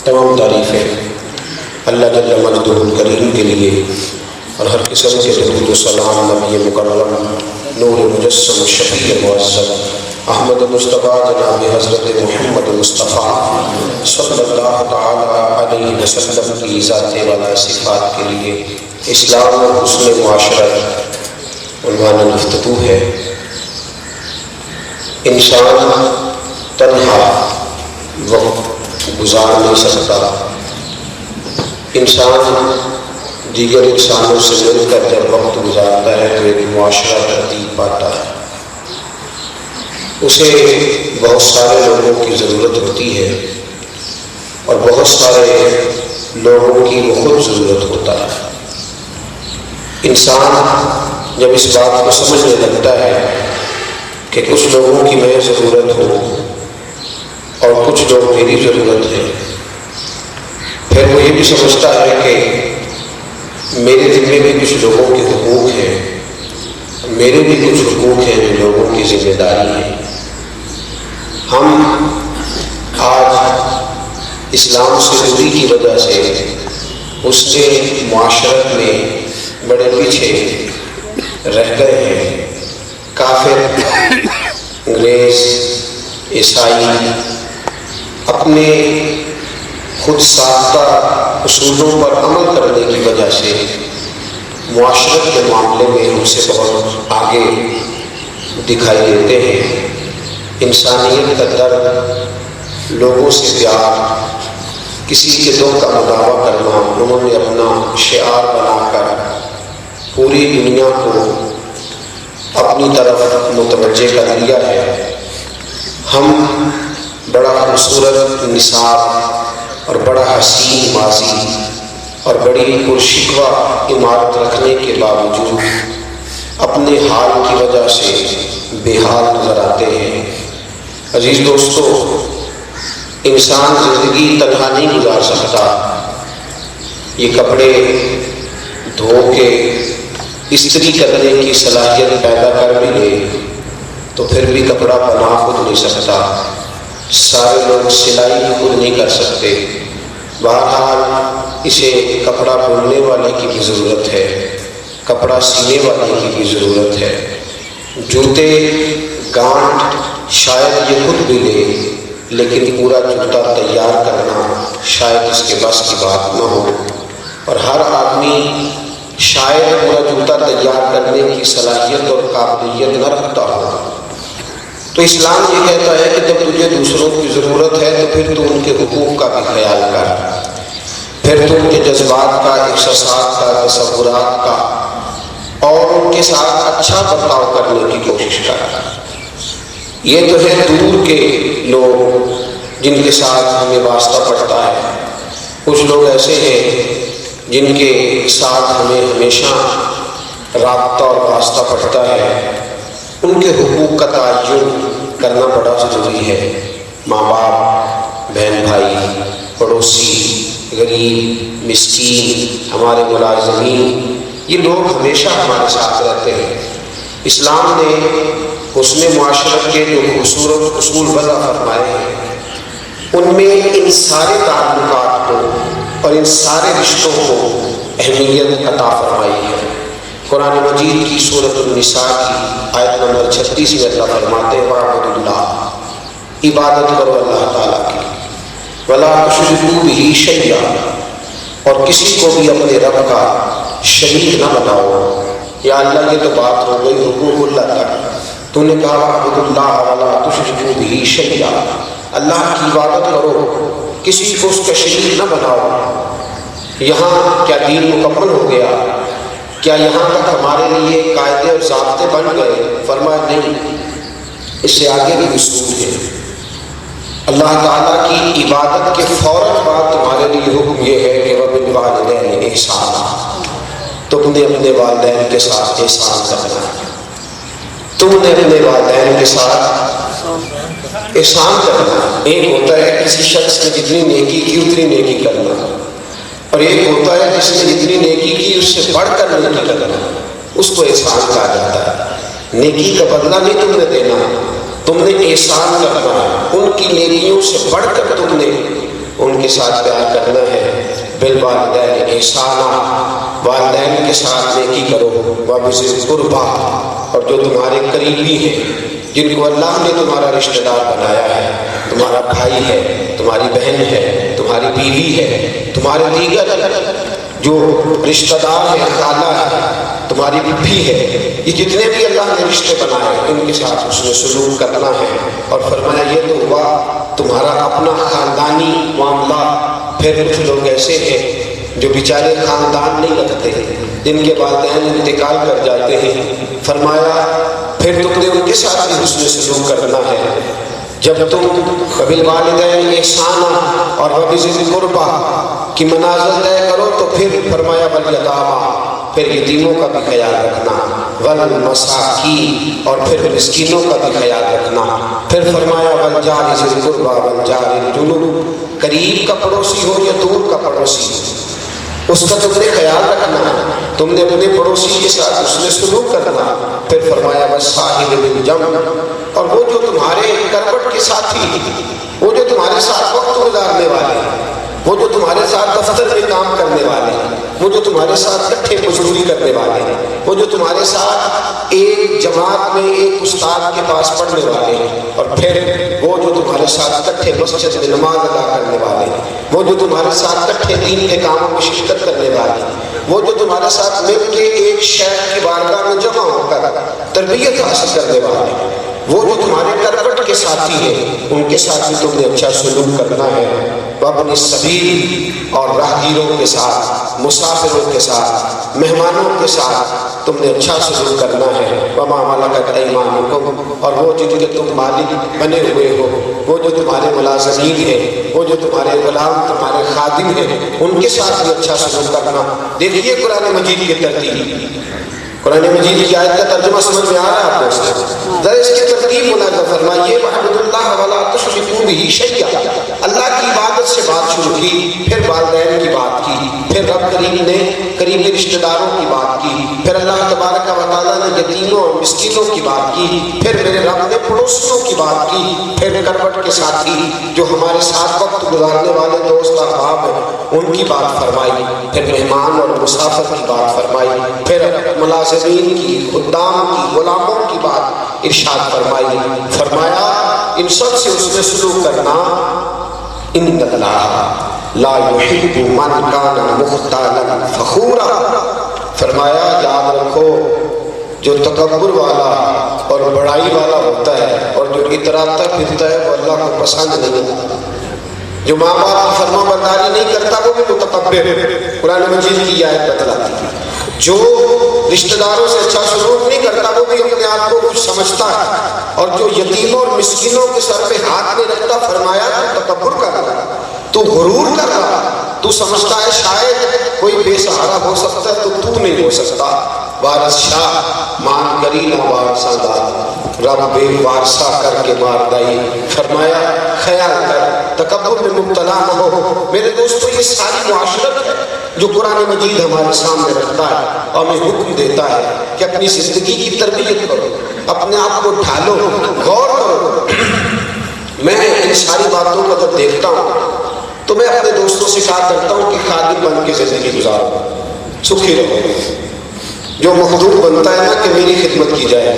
تمام تعریفیں اللہ جل مجدہ الکریم کے لیے اور ہر قسم کے درود و سلام نبی مکرم نور مجسم شفیع معظم احمد مصطفیٰ جناب حضرت محمد مصطفیٰ صلی اللہ تعالی علیہ وسلم کی ذات والا صفات کے لیے اسلام و حسن معاشرت عنوان گفتگو ہے۔ انسان تنہا وقت گزار نہیں سکتا، انسان دیگر انسانوں سے مل کر جب وقت گزارتا ہے تو ایک معاشرہ ترتیب پاتا ہے۔ اسے بہت سارے لوگوں کی ضرورت ہوتی ہے اور بہت سارے لوگوں کی وہ خود ضرورت ہوتا ہے۔ انسان جب اس بات کو سمجھنے لگتا ہے کہ کچھ لوگوں کی میں ضرورت ہوں اور کچھ لوگ میری ضرورت ہے، پھر وہ یہ بھی سمجھتا ہے کہ میرے دل میں بھی کچھ لوگوں کے حقوق ہیں، میرے بھی کچھ حقوق ہیں جو لوگوں کی ذمہ داری ہے۔ ہم آج اسلام سے دوری کی وجہ سے اس کے معاشرت میں بڑے پیچھے رہ گئے ہیں۔ کافر، انگریز، عیسائی اپنے خود ساختہ اصولوں پر عمل کرنے کی وجہ سے معاشرت کے معاملے میں ہم سے بہت آگے دکھائی دیتے ہیں۔ انسانیت کا درد، لوگوں سے پیار، کسی کے دکھ کا مداوع کرنا انہوں نے اپنا شعار بنا کر پوری دنیا کو اپنی طرف متوجہ کر لیا ہے۔ ہم بڑا خوبصورت نصاب اور بڑا حسین ماضی اور بڑی پرشکوہ عمارت رکھنے کے باوجود اپنے حال کی وجہ سے بے حال نظر آتے ہیں۔ عزیز دوستو، انسان زندگی تنہا نہیں گزار سکتا۔ یہ کپڑے دھو کے استری کرنے کی صلاحیت پیدا کر بھی لے تو پھر بھی کپڑا بنا خود نہیں سکتا۔ سارے لوگ سلائی بھی خود نہیں کر سکتے۔ بہرحال اسے کپڑا بننے والے کی بھی ضرورت ہے، کپڑا سینے والے کی بھی ضرورت ہے۔ جوتے گانٹھ شاید یہ خود بھی لے، لیکن پورا جوتا تیار کرنا شاید اس کے بس کی بات نہ ہو، اور ہر آدمی شاید پورا جوتا تیار کرنے کی صلاحیت اور قابلیت نہ رکھتا ہو۔ تو اسلام یہ کہتا ہے کہ جب تجھے دوسروں کی ضرورت ہے تو پھر تو ان کے حقوق کا بھی خیال کر، پھر تو ان کے جذبات کا، احساسات کا، تصورات کا اور ان کے ساتھ اچھا برتاؤ کرنے کی کوشش کر۔ یہ تو ہے دور کے لوگ جن کے ساتھ ہمیں واسطہ پڑتا ہے۔ کچھ لوگ ایسے ہیں جن کے ساتھ ہمیں ہمیشہ رابطہ اور واسطہ پڑتا ہے۔ ان کے حقوق کا تعین کرنا بڑا ضروری ہے۔ ماں باپ، بہن بھائی، پڑوسی، غریب، مسکین، ہمارے ملازمین، یہ لوگ ہمیشہ ہمارے ساتھ رہتے ہیں۔ اسلام نے حسن معاشرت کے جو خوبصورت اصول وضع فرمائے ہیں، ان میں ان سارے تعلقات کو اور ان سارے رشتوں کو اہمیت عطا فرمائی ہے۔ قرآن مجید کی سورۃ النساء کی آیت نمبر 36 میں اللہ فرماتے ہیں وَاعْبُدُوا اللَّهَ، عبادت کرو اللہ تعالیٰ کی، وَلَا تُشْرِكُوا بِهِ شَيْئًا، اور کسی کو بھی اپنے رب کا شریک نہ بناؤ۔ یا اللہ یہ تو بات ہو گئی حقوق اللہ کا، تو نے کہا وَاعْبُدُوا اللَّهَ وَلَا تُشْرِكُوا بِهِ شَيْئًا، اللہ کی عبادت کرو، کسی کو اس کا شریک نہ بناؤ۔ یہاں کیا دین مکمل ہو گیا؟ کیا یہاں تک ہمارے لیے قاعدے اور ضابطے بن گئے؟ فرمایا نہیں، اس سے آگے بھی اصول ہے۔ اللہ تعالیٰ کی عبادت کے فوراً بعد تمہارے لیے حکم یہ ہے کہ وَبِالْوَالِدَيْنِ إِحْسَانًا، تم نے اپنے والدین کے ساتھ احسان کرنا ہے، تم نے اپنے والدین کے ساتھ احسان کرنا۔ ایک ہوتا ہے کسی شخص نے جتنی نیکی کی اتنی نیکی کرنا، اور ایک ہوتا ہے جس نے جتنی نیکی کی اس سے بڑھ کر نیکی کرنا، اس کو احسان کہا جاتا ہے۔ نیکی کا بدلہ نہیں تم نے دینا، تم نے احسان کرنا ہے، ان کی نیکیوں سے بڑھ کر تم نے ان کے ساتھ پیار کرنا ہے۔ بالوالدین احسانا، والدین کے ساتھ نیکی کرو۔ وبذی القربیٰ، اور جو تمہارے قریبی ہیں، جن کو اللہ نے تمہارا رشتہ دار بنایا ہے، تمہارا بھائی ہے، تمہاری بہن ہے، تمہاری بیوی ہے، تمہارے دیگر جو رشتہ دار ہیں، خالہ ہے، تمہاری پھپھی ہے، یہ جتنے بھی اللہ نے رشتے بنائے ان کے ساتھ اس میں سلوک کرنا ہے۔ اور فرمایا یہ تو ہوا تمہارا اپنا خاندانی معاملہ۔ پھر کچھ لوگ ایسے ہیں جو بیچارے خاندان نہیں رکھتے، جن کے والدین انتقال کر جاتے ہیں، فرمایا پھر تم نے ان کے ساتھ بھی حسن سلوک کرنا ہے۔ جب تم بالوالدین احسانا اور وبذی القربیٰ کی منازل طے کرو تو پھر فرمایا والیتامیٰ، پھر یتیموں کا بھی خیال رکھنا، والمساکین، اور پھر مسکینوں کا بھی خیال رکھنا۔ پھر فرمایا والجار ذی القربیٰ والجار الجنب، قریب کا پڑوسی ہو یا دور کا پڑوسی، اس کا تم نے خیال رکھنا، تم نے اپنے پڑوسی کے ساتھ اس میں سلوک کرنا۔ پھر فرمایا والصاحب بالجنب، اور وہ جو تمہارے کروٹ کے ساتھی، وہ جو تمہارے ساتھ وقت گزارنے والے، وہ جو تمہارے ساتھ دفتر میں کام کرنے والے، وہ جو تمہارے ساتھ اکٹھے مزدوری کرنے والے، وہ جو تمہارے ساتھ ایک جماعت میں ایک استاد کے پاس پڑھنے والے، اور پھر وہ جو تمہارے ساتھ اکٹھے مسجد میں نماز ادا کرنے والے، وہ جو تمہارے ساتھ اکٹھے دین کے کاموں میں شرکت کرنے والے، وہ جو تمہارے ساتھ مل کے ایک شیخ کی بارگاہ میں جمع ہو کر تربیت حاصل کرنے والے، وہ جو تمہارے کروٹ کے ساتھی ہیں، ان کے ساتھ بھی تم نے اچھا سلوک کرنا ہے۔ وابن السبیل، اور راہگیروں کے ساتھ، مسافروں کے ساتھ، مہمانوں کے ساتھ تم نے اچھا سلوک کرنا ہے۔ وما ملکت ایمانکم، اور وہ جن کے تم مالک بنے ہوئے ہو، وہ جو تمہارے ملازمین ہیں، وہ جو تمہارے غلام، تمہارے خادم ہیں، ان کے ساتھ بھی اچھا سلوک کرنا۔ دیکھیے قرآن مجید کی ترتیب، قرآن مجید کی آیت کا ترجمہ سمجھ میں آ رہا ہے آپ کو؟ ذرا اس کی ترتیب ملاحظہ فرمائیے۔ وَاعْبُدُوا اللَّهَ وَلَا تُشْرِكُوا بِهِ شَيْئًا، اللہ کی عبادت سے بات شروع کی، پھر والدین کی بات کی، پھر رب کریم نے قریبی رشتہ داروں کی بات کی، پھر اللہ تبارک و تعالیٰ نے یتیموں اور مسکینوں کی بات کی، پھر میرے رب نے پڑوسیوں کی بات کی، پھر کروٹ کے ساتھی جو ہمارے ساتھ وقت گزارنے والے دوست احباب ہیں ان کی بات فرمائی، پھر مہمان اور مسافر کی بات فرمائی، پھر ملازمین کی، خدام کی، غلاموں کی بات ارشاد فرمائی۔ فرمایا ان سب سے اس میں سلوک کرنا۔ ان اللہ لا يحب من کان مختالا فخورا، فرمایا یاد رکھو جو تکبر والا اور بڑائی والا ہوتا ہے اور جو اتراتا پھرتا ہے وہ اللہ کو پسند نہیں ہوتا۔ جو ماں باپ کی فرما برداری نہیں کرتا وہ بھی متکبر ہے، قرآن مجید کی آیت بتلاتی ہے۔ جو رشتہ داروں سے اچھا سلوک نہیں کرتا وہ بھی اپنے آپ کو کچھ سمجھتا ہے، اور جو یتیموں اور مسکینوں کے سر پہ ہاتھ نہیں رکھتا، فرمایا تو تکبر کر رہا، تو غرور کر رہا، تو سمجھتا ہے شاید کوئی بے سہارا ہو سکتا ہے تو نہیں ہو سکتا۔ وارث شاہ مان کری نہ وارثہ دار، رب بے وارثہ کر کے مار دائی۔ فرمایا خیال کر، تکبر میں مبتلا نہ ہو۔ میرے دوستو یہ ساری معاشرت ہے جو قرآن مجید ہمارے سامنے رکھتا ہے اور ہمیں حکم دیتا ہے کہ اپنی زندگی کی تربیت کرو، اپنے آپ کو ڈھالو، غور کرو۔ میں ان ساری باتوں کو جب دیکھتا ہوں تو میں اپنے دوستوں سے کہا کرتا ہوں کہ خادم بن کے زندگی گزارو، سکھی رہو۔ جو مخدوم بنتا ہے نا کہ میری خدمت کی جائے،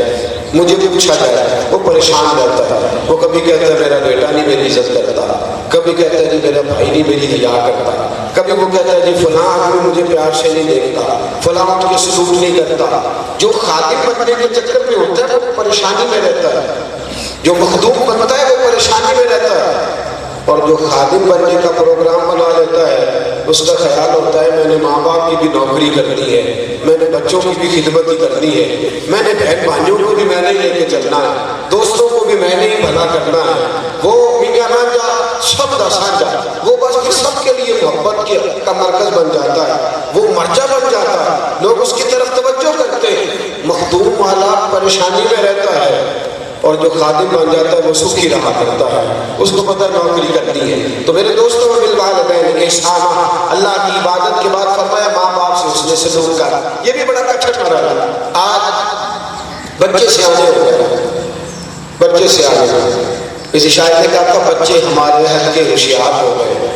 مجھے پوچھا جائے، وہ پریشان رہتا ہے۔ وہ کبھی کہتا ہے میرا بیٹا نہیں میری عزت کرتا، کبھی کہتا ہے جی میرا بھائی نہیں میری حیا کرتا، کبھی وہ کہتا ہے جی فلاں آدمی مجھے پیار سے نہیں دیکھتا، فلاں مجھ کے سلوک نہیں کرتا۔ جو خادم بننے کے چکر میں ہوتا ہے وہ پریشانی میں رہتا ہے، جو مخدوم بنتا ہے وہ پریشانی میں رہتا ہے، اور جو خادم بننے کا پروگرام بنا لیتا ہے اس کا خیال ہوتا ہے میں نے ماں باپ کی بھی نوکری کرنی ہے، میں نے بچوں کی بھی خدمت ہی کرنی ہے، میں نے بہن بھائیوں کو بھی میں نے لے کے چلنا ہے، دوستوں کو بھی میں نے ہی بھلا کرنا ہے۔ وہ میاں راجا سب دا سانجا، وہ بس سب کے لیے محبت کا مرکز بن جاتا ہے، وہ مرجع بن جاتا ہے، لوگ اس کی طرف توجہ کرتے ہیں۔ مخدوم والا پریشانی میں رہتا ہے اور جو خادم بن جاتا ہے وہ سکھی رہا کرتا ہے، اس کو پتہ نوکری کرنی ہے۔ تو میرے دوستوں بالوالدین احسانا، اللہ کی عبادت کے بعد فرمایا ماں باپ سے اس نے سلوک کر۔ یہ بھی بڑا کٹھن مرحلہ ہے۔ آج بچے سیانے ہو گئے، بچے سیانے، کسی شاعر نے کہا تھا بچے ہمارے حد کے ہوشیار ہو گئے،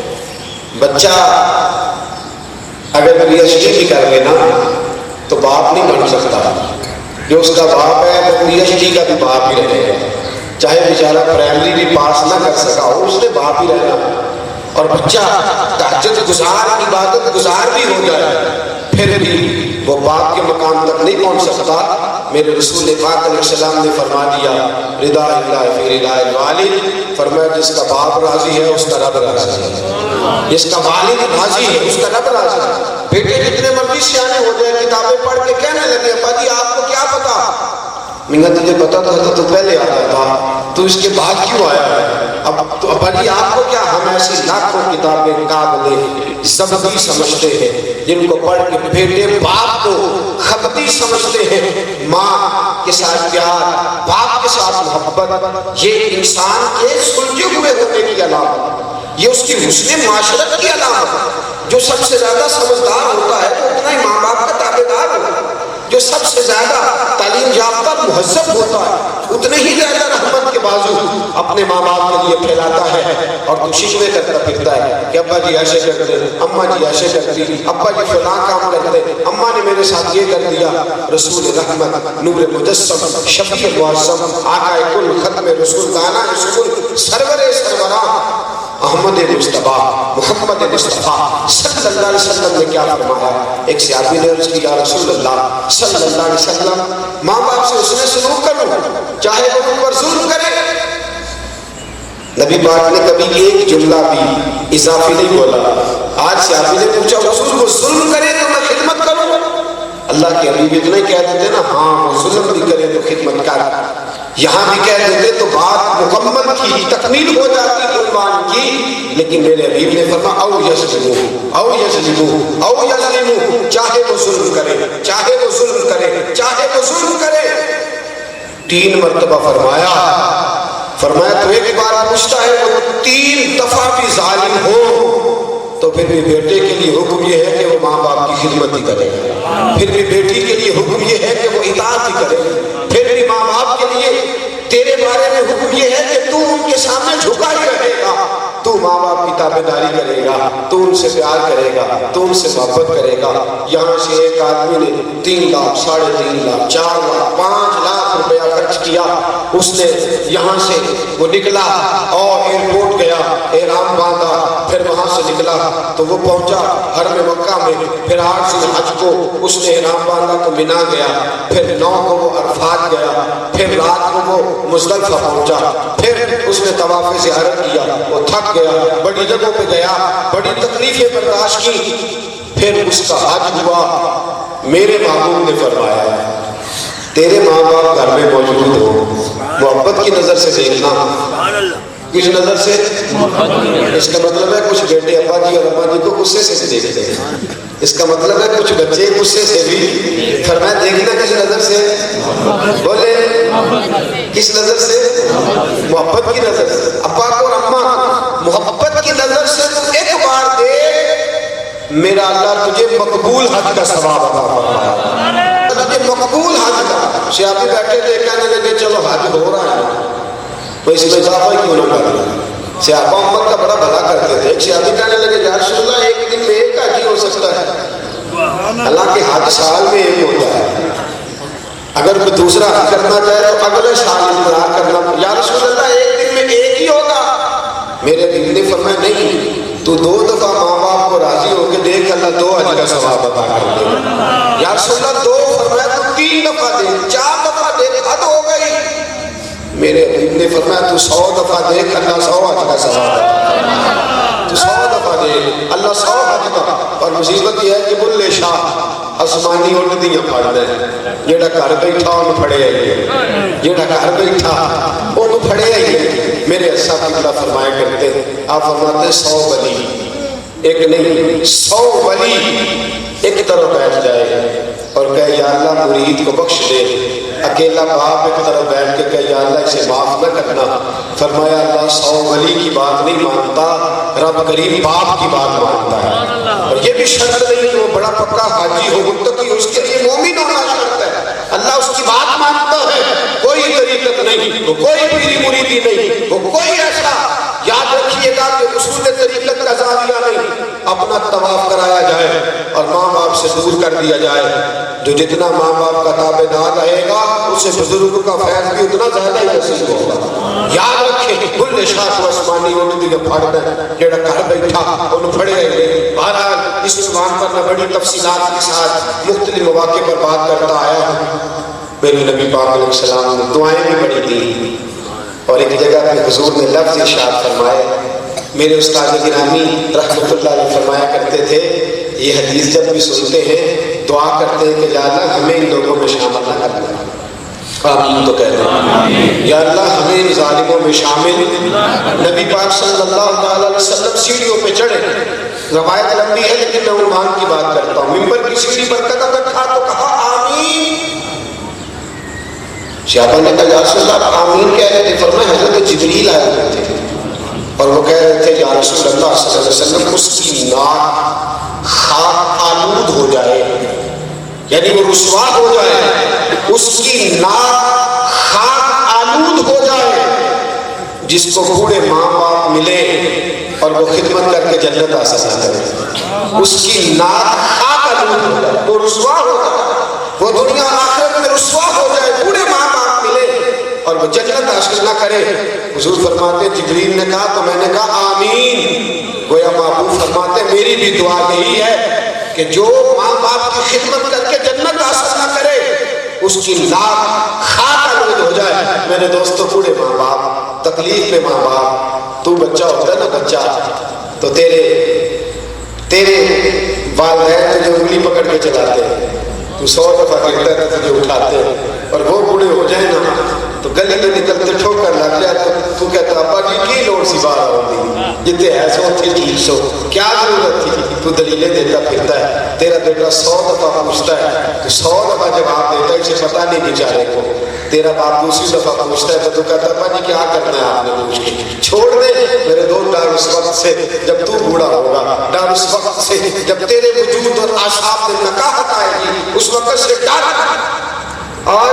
بچہ اگر PhD بھی کر لینا تو باپ نہیں بن سکتا. جو اس کا باپ ہے وہ PhD کا بھی باپ ہی رہے گا. چاہے بیچارہ پرائمری بھی پاس نہ کر سکا ہو، اس نے باپ ہی رہنا. اور بچہ تہجد گزار، عبادت گزار بھی ہو جائے پھر بھی وہ باپ کے مقام تک نہیں پہنچ سکتا. میرے رسول پاک علیہ السلام نے فرما دیا رضا اللہ فی رضا الوالد، فرمایا جس کا باپ راضی ہے اس کا رب راضی ہے، جس کا والد راضی ہے اس کا رب راضی ہے. بیٹے جتنے مرضی سیانے ہو جائے کتابیں پڑھ کے کہنے لگے ابا جی آپ کو کیا پتا؟ میں تجھے پتا تھا تو پہلے آتا تھا، تو اس کے بعد کیوں آیا ہے؟ اب تو ابا جی آپ کو کیا؟ ہم ایسی لاکھوں کتابیں قابل زبدی سمجھتے ہیں جن کو پڑھ کے بیٹے باپ کو خبتی سمجھتے ہیں. ماں کے ساتھ پیار، باپ کے ساتھ محبت، یہ انسان کے سلجھے ہوئے ہونے کی علامت، یہ اس کی حسن معاشرت کی علامت. جو سب سے زیادہ سمجھدار ہوتا ہے وہ اتنا ہی ماں باپ کا تابعدار ہوتا ہے. جو سب سے زیادہ تعلیم یافتہ مہذب ہوتا ہے اتنے ہی زیادہ رحمت کے بازو اپنے ماں باپ کے لیے پھیلاتا ہے. اور تو شکوے کرتا پھرتا ہے کہ ابا جی ایسے کرتے، اماں جی ایسے کرتی، ابا جی فلاں کام کرتے، اماں نے میرے ساتھ یہ کر دیا. رسول رحمت، نور مجسم، شفیع معظم، آقا کل، ختم رسول، دانا رسول، سرور سروراں احمد مصطفیٰ محمد مصطفیٰ صلی اللہ علیہ وسلم نے کیا فرمایا؟ ایک صحابی نے عرض کی یا رسول اللہ صلی اللہ علیہ وسلم ماں باپ سے اس نے سلوک کروں چاہے وہ ان پر ظلم کرے. نبی پاک نے کبھی ایک جملہ بھی اضافی نہیں بولا. آج صحابی نے پوچھا حضور وہ ظلم کرے تو میں خدمت کروں؟ اللہ کے حبیب اتنا ہی کہہ دیتے نا ہاں وہ ظلم بھی کرے تو خدمت کر. یہاں بھی کہہ دیتے تو بات مکمل کی تکمیل ہو جاتی عنوان کی. لیکن میرے حبیب نے فرمایا او یظلمو او یظلمو او یظلمو، چاہے وہ ظلم کرے، چاہے وہ ظلم کرے، چاہے وہ ظلم کرے. 3 مرتبہ فرمایا تو ایک بار پوچھتا ہے وہ 3 دفعہ بھی ظالم ہو تو پھر بھی بیٹے کے لیے حکم یہ ہے کہ وہ ماں باپ کی خدمت ہی کرے، پھر بھی بیٹی کے لیے حکم یہ ہے کہ وہ اطاعت ہی کرے، پھر بھی ماں باپ کے لیے تیرے بارے میں حکم یہ ہے کہ تو ان کے سامنے جھکا ہی رہے گا، تو ماں باپ کی تابعداری کرے گا، تو ان سے پیار کرے گا، تو ان سے محبت کرے گا. یہاں سے ایک آدمی نے 3 لاکھ 3.5 لاکھ 4 لاکھ 5 لاکھ روپیہ خرچ کیا. اس نے یہاں سے وہ نکلا اور ایئرپورٹ گیا، احرام باندھا، پھر وہاں سے نکلا تو وہ پہنچا حرم مکہ میں. پھر 8 ذی الحج کو اس نے احرام باندھا تو مینا گیا، پھر 9 کو وہ عرفات گیا، پھر رات کو وہ مزدلفہ پہنچا، پھر اس نے طواف زیارت کیا. وہ تھک گیا، بڑی جگہوں پہ گیا، بڑی تکلیفیں برداشت کی، پھر اس کا حج ہوا. میرے محبوب نے فرمایا تیرے ماں باپ گھر میں موجود ہو، محبت کی نظر سے دیکھنا. کس نظر سے؟ اس کا مطلب ہے کچھ بیٹے ابا جی اور اماں جی کو غصے سے دیکھتے ہیں، اس کا مطلب ہے کچھ بچے غصے سے بھی. فرمایا دیکھنا کس نظر سے؟ بولے کس نظر سے؟ محبت کی نظر سے. ابا کو اور اماں محبت کی نظر سے ایک بار دیکھ، میرا اللہ تجھے مقبول حج کا ثواب عطا فرمائے، تجھے مقبول حج کا. صحابی بیٹھے تھے کہنے لگے چلو حج ہو رہا ہے تو اس میں اضافہ کیوں نہ کر لیں. صحابہ امت کا بڑا بھلا کرتے تھے. ایک صحابی کہنے لگے یا رسول اللہ ایک دن میں ایک حج ہو سکتا ہے، حالانکہ حج سال میں ایک ہوتا ہے. اگر کوئی دوسرا حج کرنا چاہے تو اگلے سال انتظار کرنا. یا رسول اللہ ایک دن میں ایک ہی ہوگا. میرے دل نے فرمایا نہیں، تو 2 دفعہ ماں باپ کو راضی ہو کے دیکھ اللہ 2 حج کا ثواب عطا کر دے گا. یا رسول اللہ 2 فرمایا تو 3 دفعہ دیکھ، 4 دفعہ دیکھ، حد ہو گئی. میرے حبیب نے فرمایا تو 100 دفعہ دیکھ اللہ 100 حج کا ثواب عطا، تو 100 دفعہ دیکھ اللہ 100 حج کا. اور مصیبت یہ ہے کہ بلے شاہ آسمانی اڑدیاں پڑ دے، جیڑا گھر بیٹھا انہوں پڑے آئیے، جیڑا گھر بیٹھا انہوں پڑے آئیے. میرے اسا قبلہ فرمایا کرتے آپ فرماتے 100 ولی ایک نہیں 100 ولی ایک طرف بیٹھ جائے اور کہے یا اللہ مرید کو بخش دے. اکیلا باپ ایک طرف بیٹھ کے کہے یا اللہ اسے معاف نہ کرنا. فرمایا اللہ 100 ولی کی بات نہیں مانتا، رب کریم باپ کی بات مانتا ہے. اور یہ بھی شرط نہیں کہ وہ بڑا پکا حاجی ہو متقی، اس کے لیے مومن ہونا شرط ہے. اللہ اس کی بات مانتا ہے، کوئی طریقت نہیں، وہ کوئی پیری مریدی نہیں، وہ کوئی ایسا یاد رکھیے گا کہ اصول طریقت کا زاویہ نہیں. اپنا طواف کرایا جائے اور ماں باپ سے دور کر دیا جائے. جو جتنا ماں باپ کا تابع دار رہے گا اسے بزرگ کا فیض بھی اتنا زیادہ ہی نصیب ہوگا. یاد رکھیں کل شاخ و آسمانی انہوں نے پڑھنا ہے جڑا گھر بیٹھا انہوں پڑھے گئے. بہرحال اس زبان پر میں بڑی تفصیلات کے ساتھ مختلف مواقع پر بات کرتا آیا ہوں. میرے نبی پاک علیہ السلام نے دعائیں بھی بڑی دی اور ایک جگہ پہ حضور نے لفظ ارشاد فرمائے. میرے استاد گرامی رحمۃ اللہ علیہ فرمایا کرتے تھے یہ حدیث جب بھی سنتے ہیں دعا کرتے ہیں کہ یا اللہ ہمیں ان لوگوں میں شامل نہ کرنا. آمین تو کہتے ہیں یا اللہ ہمیں ان ظالموں میں شامل. نبی پاک صلی اللہ علیہ وسلم سیڑھیوں پہ چڑھے. روایت لمبی ہے لیکن میں عنوان کی بات کرتا ہوں. ممبر کی سیڑھی پر قدم رکھا تو کہا آمین. صحابہ نے کہا یا رسول اللہ آمین کہہ رہے تھے. فرمایا حضرت جبریل آئے ہوئے تھے اور وہ کہہ رہے تھے یا رسول اللہ صلی اللہ علیہ وسلم اس کی ناک خاک آلود ہو جائے یعنی وہ رسوا ہو جائے. اس کی ناک خاک آلود ہو جائے جس کو بوڑھے ماں باپ ملے اور وہ خدمت کر کے جنت حاصل نہ کرے. اس کی ناک خاک آلود ہو جائے وہ رسوا ہو جائے. وہ دنیا آخرت میں رسوا ہو جائے بوڑھے ماں باپ ملے اور وہ جنت حاصل نہ کرے. حضور فرماتے جبریل نے کہا تو میں نے کہا آمین. گویا محبوب فرماتے میری بھی دعا یہی ہے کہ جو ماں باپ کی خدمت کر کے جنت حاصل نہ کرے اس کی ناک خاک آلود ہو جائے. میرے دوستوں بوڑھے ماں باپ تکلیف میں ماں باپ تو بچہ ہوتا ہے نا بچہ تو تیرے والدین تجھے انگلی پکڑ کے چلاتے ہیں تو 100 دفعہ گرتا ہے تجھے اٹھاتے ہیں اور وہ بوڑھے ہو جائیں نا تو گلی میں نکلتے ٹھوکر لگ جائے تو کہتا ابا جی کی لوڑ سی بار ہوتی جتنے ایسو تھی ٹھیک سو کیا ضرورت تھی. تو دلیلیں دیتا پھرتا ہے. تیرا بیٹا 100 دفعہ پوچھتا ہے تو 100 دفعہ جواب دیتا ہے اسے پتہ نہیں بیچارے کو. تیرا باپ دوسری دفعہ پوچھتا ہے تو کہتا ابا جی کیا کرنا ہے آپ نے پوچھ کے چھوڑ دے. میرے دو ڈر اس وقت سے جب تو بوڑھا ہوگا ڈر اس وقت سے جب تیرے وجود اور آشاب میں نکاحت آئے گی اس وقت سے ڈر. آج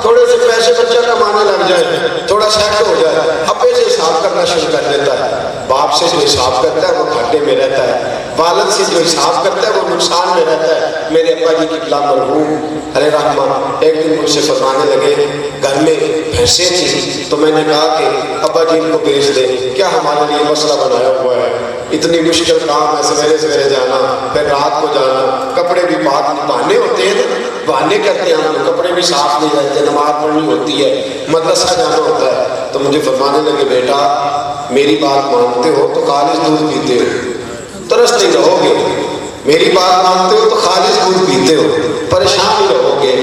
تھوڑے سے پیسے بچہ کمانے لگ جائے تھوڑا سیٹ ہو جائے ابے سے حساب کرنا شروع کر دیتا ہے. باپ سے جو حساب کرتا ہے وہ گھاٹے میں رہتا ہے. والد سے جو حساب کرتا ہے وہ نقصان میں رہتا ہے. میرے ابا جی کی قبلہ مرحوم علیہ رحمہ ایک دن مجھ سے فرمانے لگے گھر میں بھینسیں تھیں تو میں نے کہا کہ ابا جی ان کو بیچ دیں. کیا ہمارے لیے مسئلہ بنایا ہوا ہے اتنی مشکل کام ہے سویرے سویرے جانا پھر رات کو جانا کپڑے بھی پاک نہیں بہانے ہوتے ہیں نا بہانے کرتے ہیں ہم کپڑے بھی صاف نہیں رہتے نماز پڑھنی ہوتی ہے مدرسہ جانا ہوتا ہے. تو مجھے فرمانے لگے بیٹا میری بات مانتے ہو تو خالص دودھ پیتے ہو ترس نہیں رہو گے. میری بات مانتے ہو تو خالص دودھ پیتے ہو پریشان نہیں رہو گے.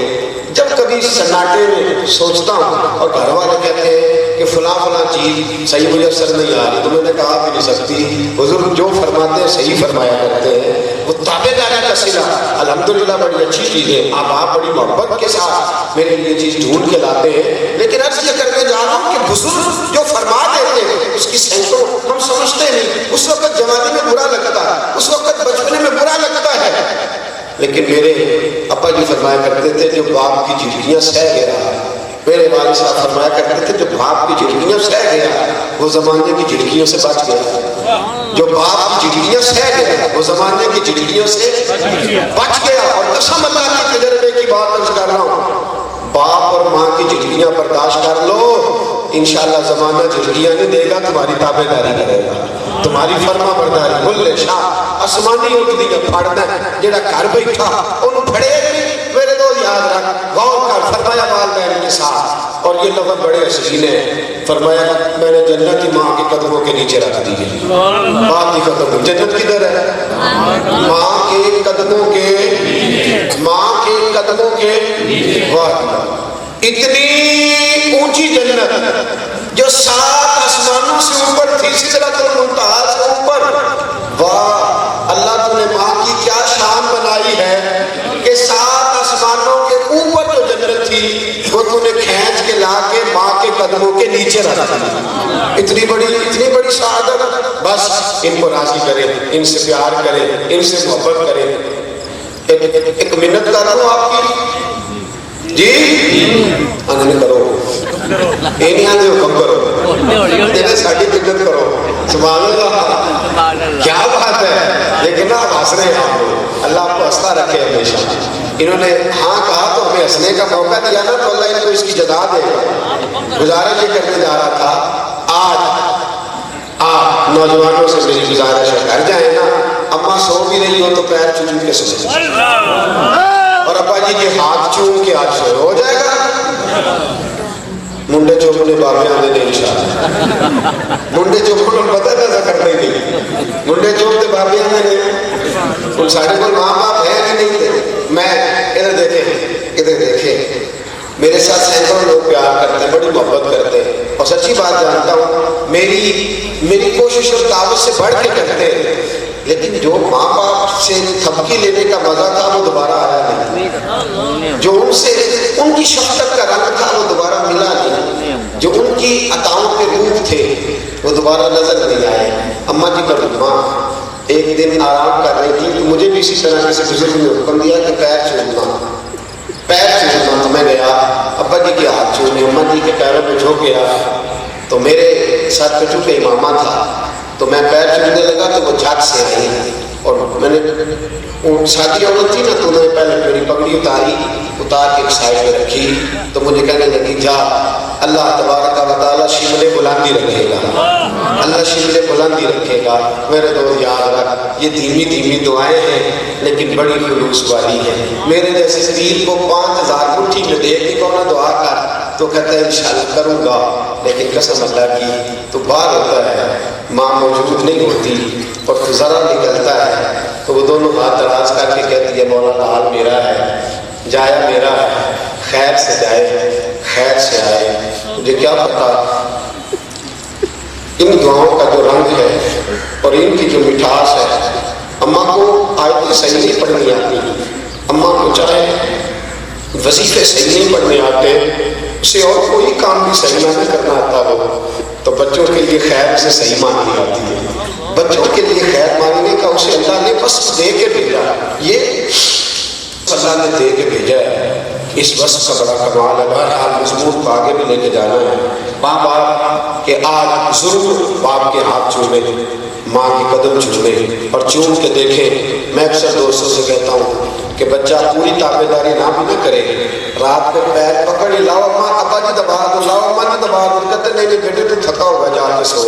جب کبھی سناٹے میں سوچتا ہوں اور گھر والے کہتے ہیں کہ فلاں چیز صحیح مجھے اثر نہیں آ رہی تو میں نے کہا بھی نہیں سکتی حضور جو فرماتے ہیں صحیح فرمایا کرتے ہیں. وہ تابع داری کا صلہ الحمدللہ بڑی اچھی چیز ہے. آپ بڑی محبت کے ساتھ میرے لیے چیز ڈھونڈ کے لاتے ہیں لیکن عرض یہ کرنے جا رہا ہوں کہ بزرگ جو فرما دیتے ہیں اس کی سینکڑوں ہم سمجھتے نہیں. اس وقت جوانی میں برا لگتا ہے اس وقت بچپنے میں برا لگتا ہے لیکن میرے ابا جی فرمایا کرتے تھے جو باپ کی جھٹکیاں سہ گیا. میرے والد صاحب فرمایا کرتے تھے جو باپ کی جھٹکیاں سہ گیا وہ زمانے کی جھٹکیوں سے بچ گیا. جو باپ کی جھٹکیاں سہ گیا وہ زمانے کی جھٹکیوں سے بچ گیا. اور قسم اللہ کے تجربے کی بات عرض کر رہا ہوں باپ اور ماں کی جھٹکیاں برداشت کر لو انشاءاللہ زمانہ جھٹکیاں نہیں دے گا تمہاری تابع داری کرے گا تمہاری فرما برداری. بلے شاہ آسمانی اٹھتی ہے پڑھنا جڑا گھر بیٹھا انہوں پڑھے میرے دو یاد رکھ غور کر. فرمایا والدین کے ساتھ اور یہ لفظ بڑے حسین ہے. فرمایا میں نے جنت کی ماں کے قدموں کے نیچے رکھ دی ہے. ماں کی قدموں جنت کدھر ہے ماں کے قدموں کے اتنی اونچی جنت جو 7 آسمانوں سے اوپر تھی سدرۃ المنتہا سے اوپر. واہ اللہ تو نے ماں کی کیا شان بنائی ہے کہ 7 آسمانوں کے اوپر جو جنت تھی وہ تو نے کھینچ کے لا کے ماں کے قدموں کے نیچے رکھ دی. اتنی بڑی سعادت. بس ان کو راضی کرے ان سے پیار کرے ان سے محبت کرے. ایک منت کر دوں آپ کی جی نہیں کرو یہ نہیں آتے حکم کرو ساری منت کرو. سبحان اللہ کیا بات ہے. لیکن آپ ہنس رہے ہیں آپ لوگ، اللہ آپ کو ہنستا رکھے ہمیشہ۔ انہوں نے ہاں کہا تو ہمیں ہنسنے کا موقع دیا نا، تو اللہ ان کو اس کی جزا دے گا۔ گزارش یہ کرنے جا رہا تھا، آج آپ نوجوانوں سے میری گزارش ہے، گھر جائیں نا، اماں سو بھی رہی ہو تو پیر چوم کے سو، اور ابا جی کے ہاتھ چوم کے آج سو، ہو جائے گا۔ منڈے چوپنے بابے آنے دے انشاءاللہ، منڈے چوپنے پتہ تھا کرنے کی، منڈے چوپتے بابے آنے دے، ان سارے کو ماں باپ ہے کہ نہیں تھے۔ میں ادھر دیکھیں میرے ساتھ سینکڑوں لوگ پیار کرتے ہیں، بڑی محبت کرتے ہیں، اور سچی بات جانتا ہوں میری کوشش اور دعوت سے بڑھ کے کرتے ہیں، لیکن جو ماں باپ سے تھپکی لینے کا مزہ تھا وہ دوبارہ آیا نہیں، جو ان کی شفقت کا رنگ تھا وہ دوبارہ ملا نہیں، جو ان کی عطاؤں کے روپ تھے وہ دوبارہ نظر نہیں آئے۔ اماں جی کا ماں ایک دن آرام کر رہی تھی، تو مجھے بھی اسی طرح کسی بزرگ نے حکم دیا کہ پیر چومنا، تو میں گیا ابا جی کے ہاتھ چومنے، اماں جی کے پیروں پہ جھک گیا، تو میرے ساتھ پہ چونکہ امامہ تھا تو میں پیر چومنے لگا تو وہ جھٹ سے آئی، اور میں نے ساتھی عورت تھی نا تو انہوں نے پہلے میری پگڑی اتار کے ایک سائڈ میں رکھی، تو مجھے کہنے لگی جا اللہ تبارک و تعالیٰ شملے بلندی رکھے گا، اللہ شملے بلندی رکھے گا۔ میرے دوست یاد رکھ، یہ دھیمی دعائیں ہیں لیکن بڑی خلوص والی ہیں۔ میرے جیسے پیر کو 5000 مٹھی میں دے کے کون دعا کر تو کہتا ہے انشاءاللہ کروں گا، لیکن قسم اللہ کی تو باہر ہوتا ہے، ماں موجود نہیں ہوتی اور تو ذرا نکلتا ہے تو وہ دونوں ہاتھ دراز کر کے کہتی ہے مولا حال میرا ہے، جایا میرا ہے، خیر سے جائے خیر سے آئے۔ مجھے کیا پتا ان دعاؤں کا جو رنگ ہے اور ان کی جو مٹھاس ہے، اماں کو آیتیں صحیح نہیں پڑھنی آتی، اماں کو چاہے وظیفے صحیح نہیں پڑھنے آتے، اسے اور کوئی کام بھی صحیح نہ کرنا آتا ہو تو بچوں کے لیے خیر سے صحیح مانگنی آتی ہے، بچوں کے لیے خیر مانگنے کا اسے اللہ نے بس دے کے بھیجا، یہ اللہ نے دے کے بھیجا ہے، اس وصف کا بڑا کمال ہے۔ بہرحال مضمون کو آگے بھی لے کے جانا ہے، ماں باپ کے آج ضرور باپ کے ہاتھ چومے، ماں کے قدم چومے اور چوم کے دیکھیں۔ میں اکثر دوستوں سے کہتا ہوں کہ بچہ پوری تابع داری نہ بھی نہ کرے، رات میں پیر پکڑ لاؤ اماں ابا جی دبا دو، لاؤ اماں جی دبا دو، کہتے نہیں بیٹے تو تھکا ہوا جا کے سو،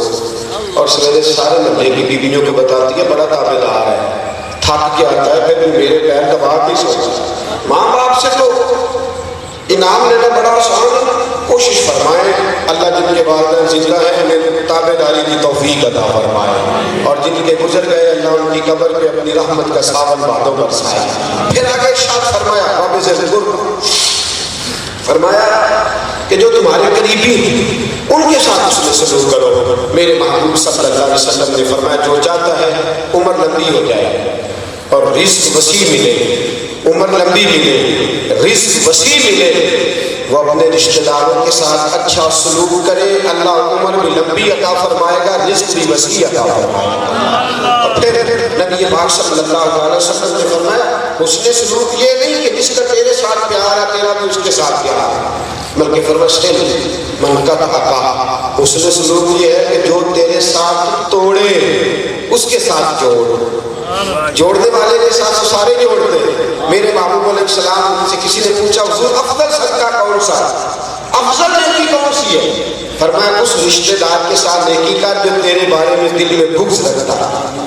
اور سویرے سارے محلے کی بیویوں کو بتاتی ہے بڑا تابع دار ہے، تھک کے آتا ہے پھر میرے پیر دبا کے سو۔ ماں باپ سے تو انعام لینا بڑا آسان ہے، کوشش فرمائیں اللہ جن کے والدین زندہ ہیں انہیں تابع داری کی توفیق عطا فرمائے، اور جن کے گزر گئے اللہ ان کی قبر پہ اپنی رحمت کا ساون بادوں برسائے۔ پھر آگے ارشاد فرمایا باب ذی القرب، فرمایا کہ جو تمہارے قریبی ہیں ان کے ساتھ اس میں سلوک کرو۔ میرے محبوب صلی اللہ علیہ وسلم نے فرمایا جو چاہتا ہے عمر لمبی ہو جائے اور رزق وسیع ملے، عمر لمبی ملے، رزق وسیع ملے، وہ اپنے رشتہ داروں کے ساتھ اچھا سلوک کرے، اللہ عمر بھی لمبی عطا فرمائے گا، رزق بھی وسیع عطا فرمائے گا۔ اور پھر نبی پاک صلی اللہ علیہ وسلم نے فرمایا حسن سلوک یہ نہیں کہ جس کا تیرے ساتھ پیار ہے تیرا بھی اس کے ساتھ پیار ہے، بلکہ فرمایا من کا حقا، حسن سلوک یہ ہے کہ جو تیرے ساتھ توڑے اس کے ساتھ جوڑنے والے کے ساتھ سارے جوڑتے۔ میرے محبوب علیہ السلام سے کسی نے پوچھا حضور افضل صدقہ کون سا، افضل نیکی کون سی ہے؟ فرمایا اس رشتہ دار کے ساتھ نیکی کر جو تیرے بارے میں دل میں بغض رکھتا،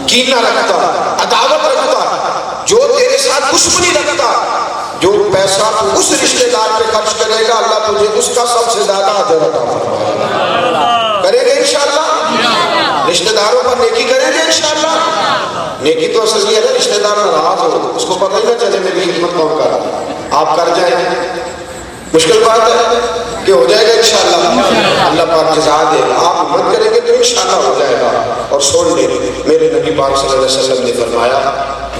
کینہ رکھتا، عداوت رکھتا، جو تیرے ساتھ دشمنی رکھتا، جو پیسہ تو اس رشتہ دار پہ خرچ کرے گا اللہ تجھے اس کا سب سے زیادہ اجر عطا فرمائے گا۔ کریں گے انشاءاللہ؟ رشتہ داروں پر نیکی کریں گے انشاءاللہ؟ نیکی تو اصل یہ ہے نا رشتہ دار ناراض ہو اس کو پتہ ہی نہ چلے میری خدمت کون کر رہا ہے، آپ کر جائیں، مشکل بات ہے کہ ہو جائے گا انشاءاللہ، اللہ پاک جزا دے گا، آپ ہمت کریں گے تو انشاءاللہ ہو جائے گا۔ اور سن لیں میرے نبی پاک صلی اللہ علیہ وسلم نے فرمایا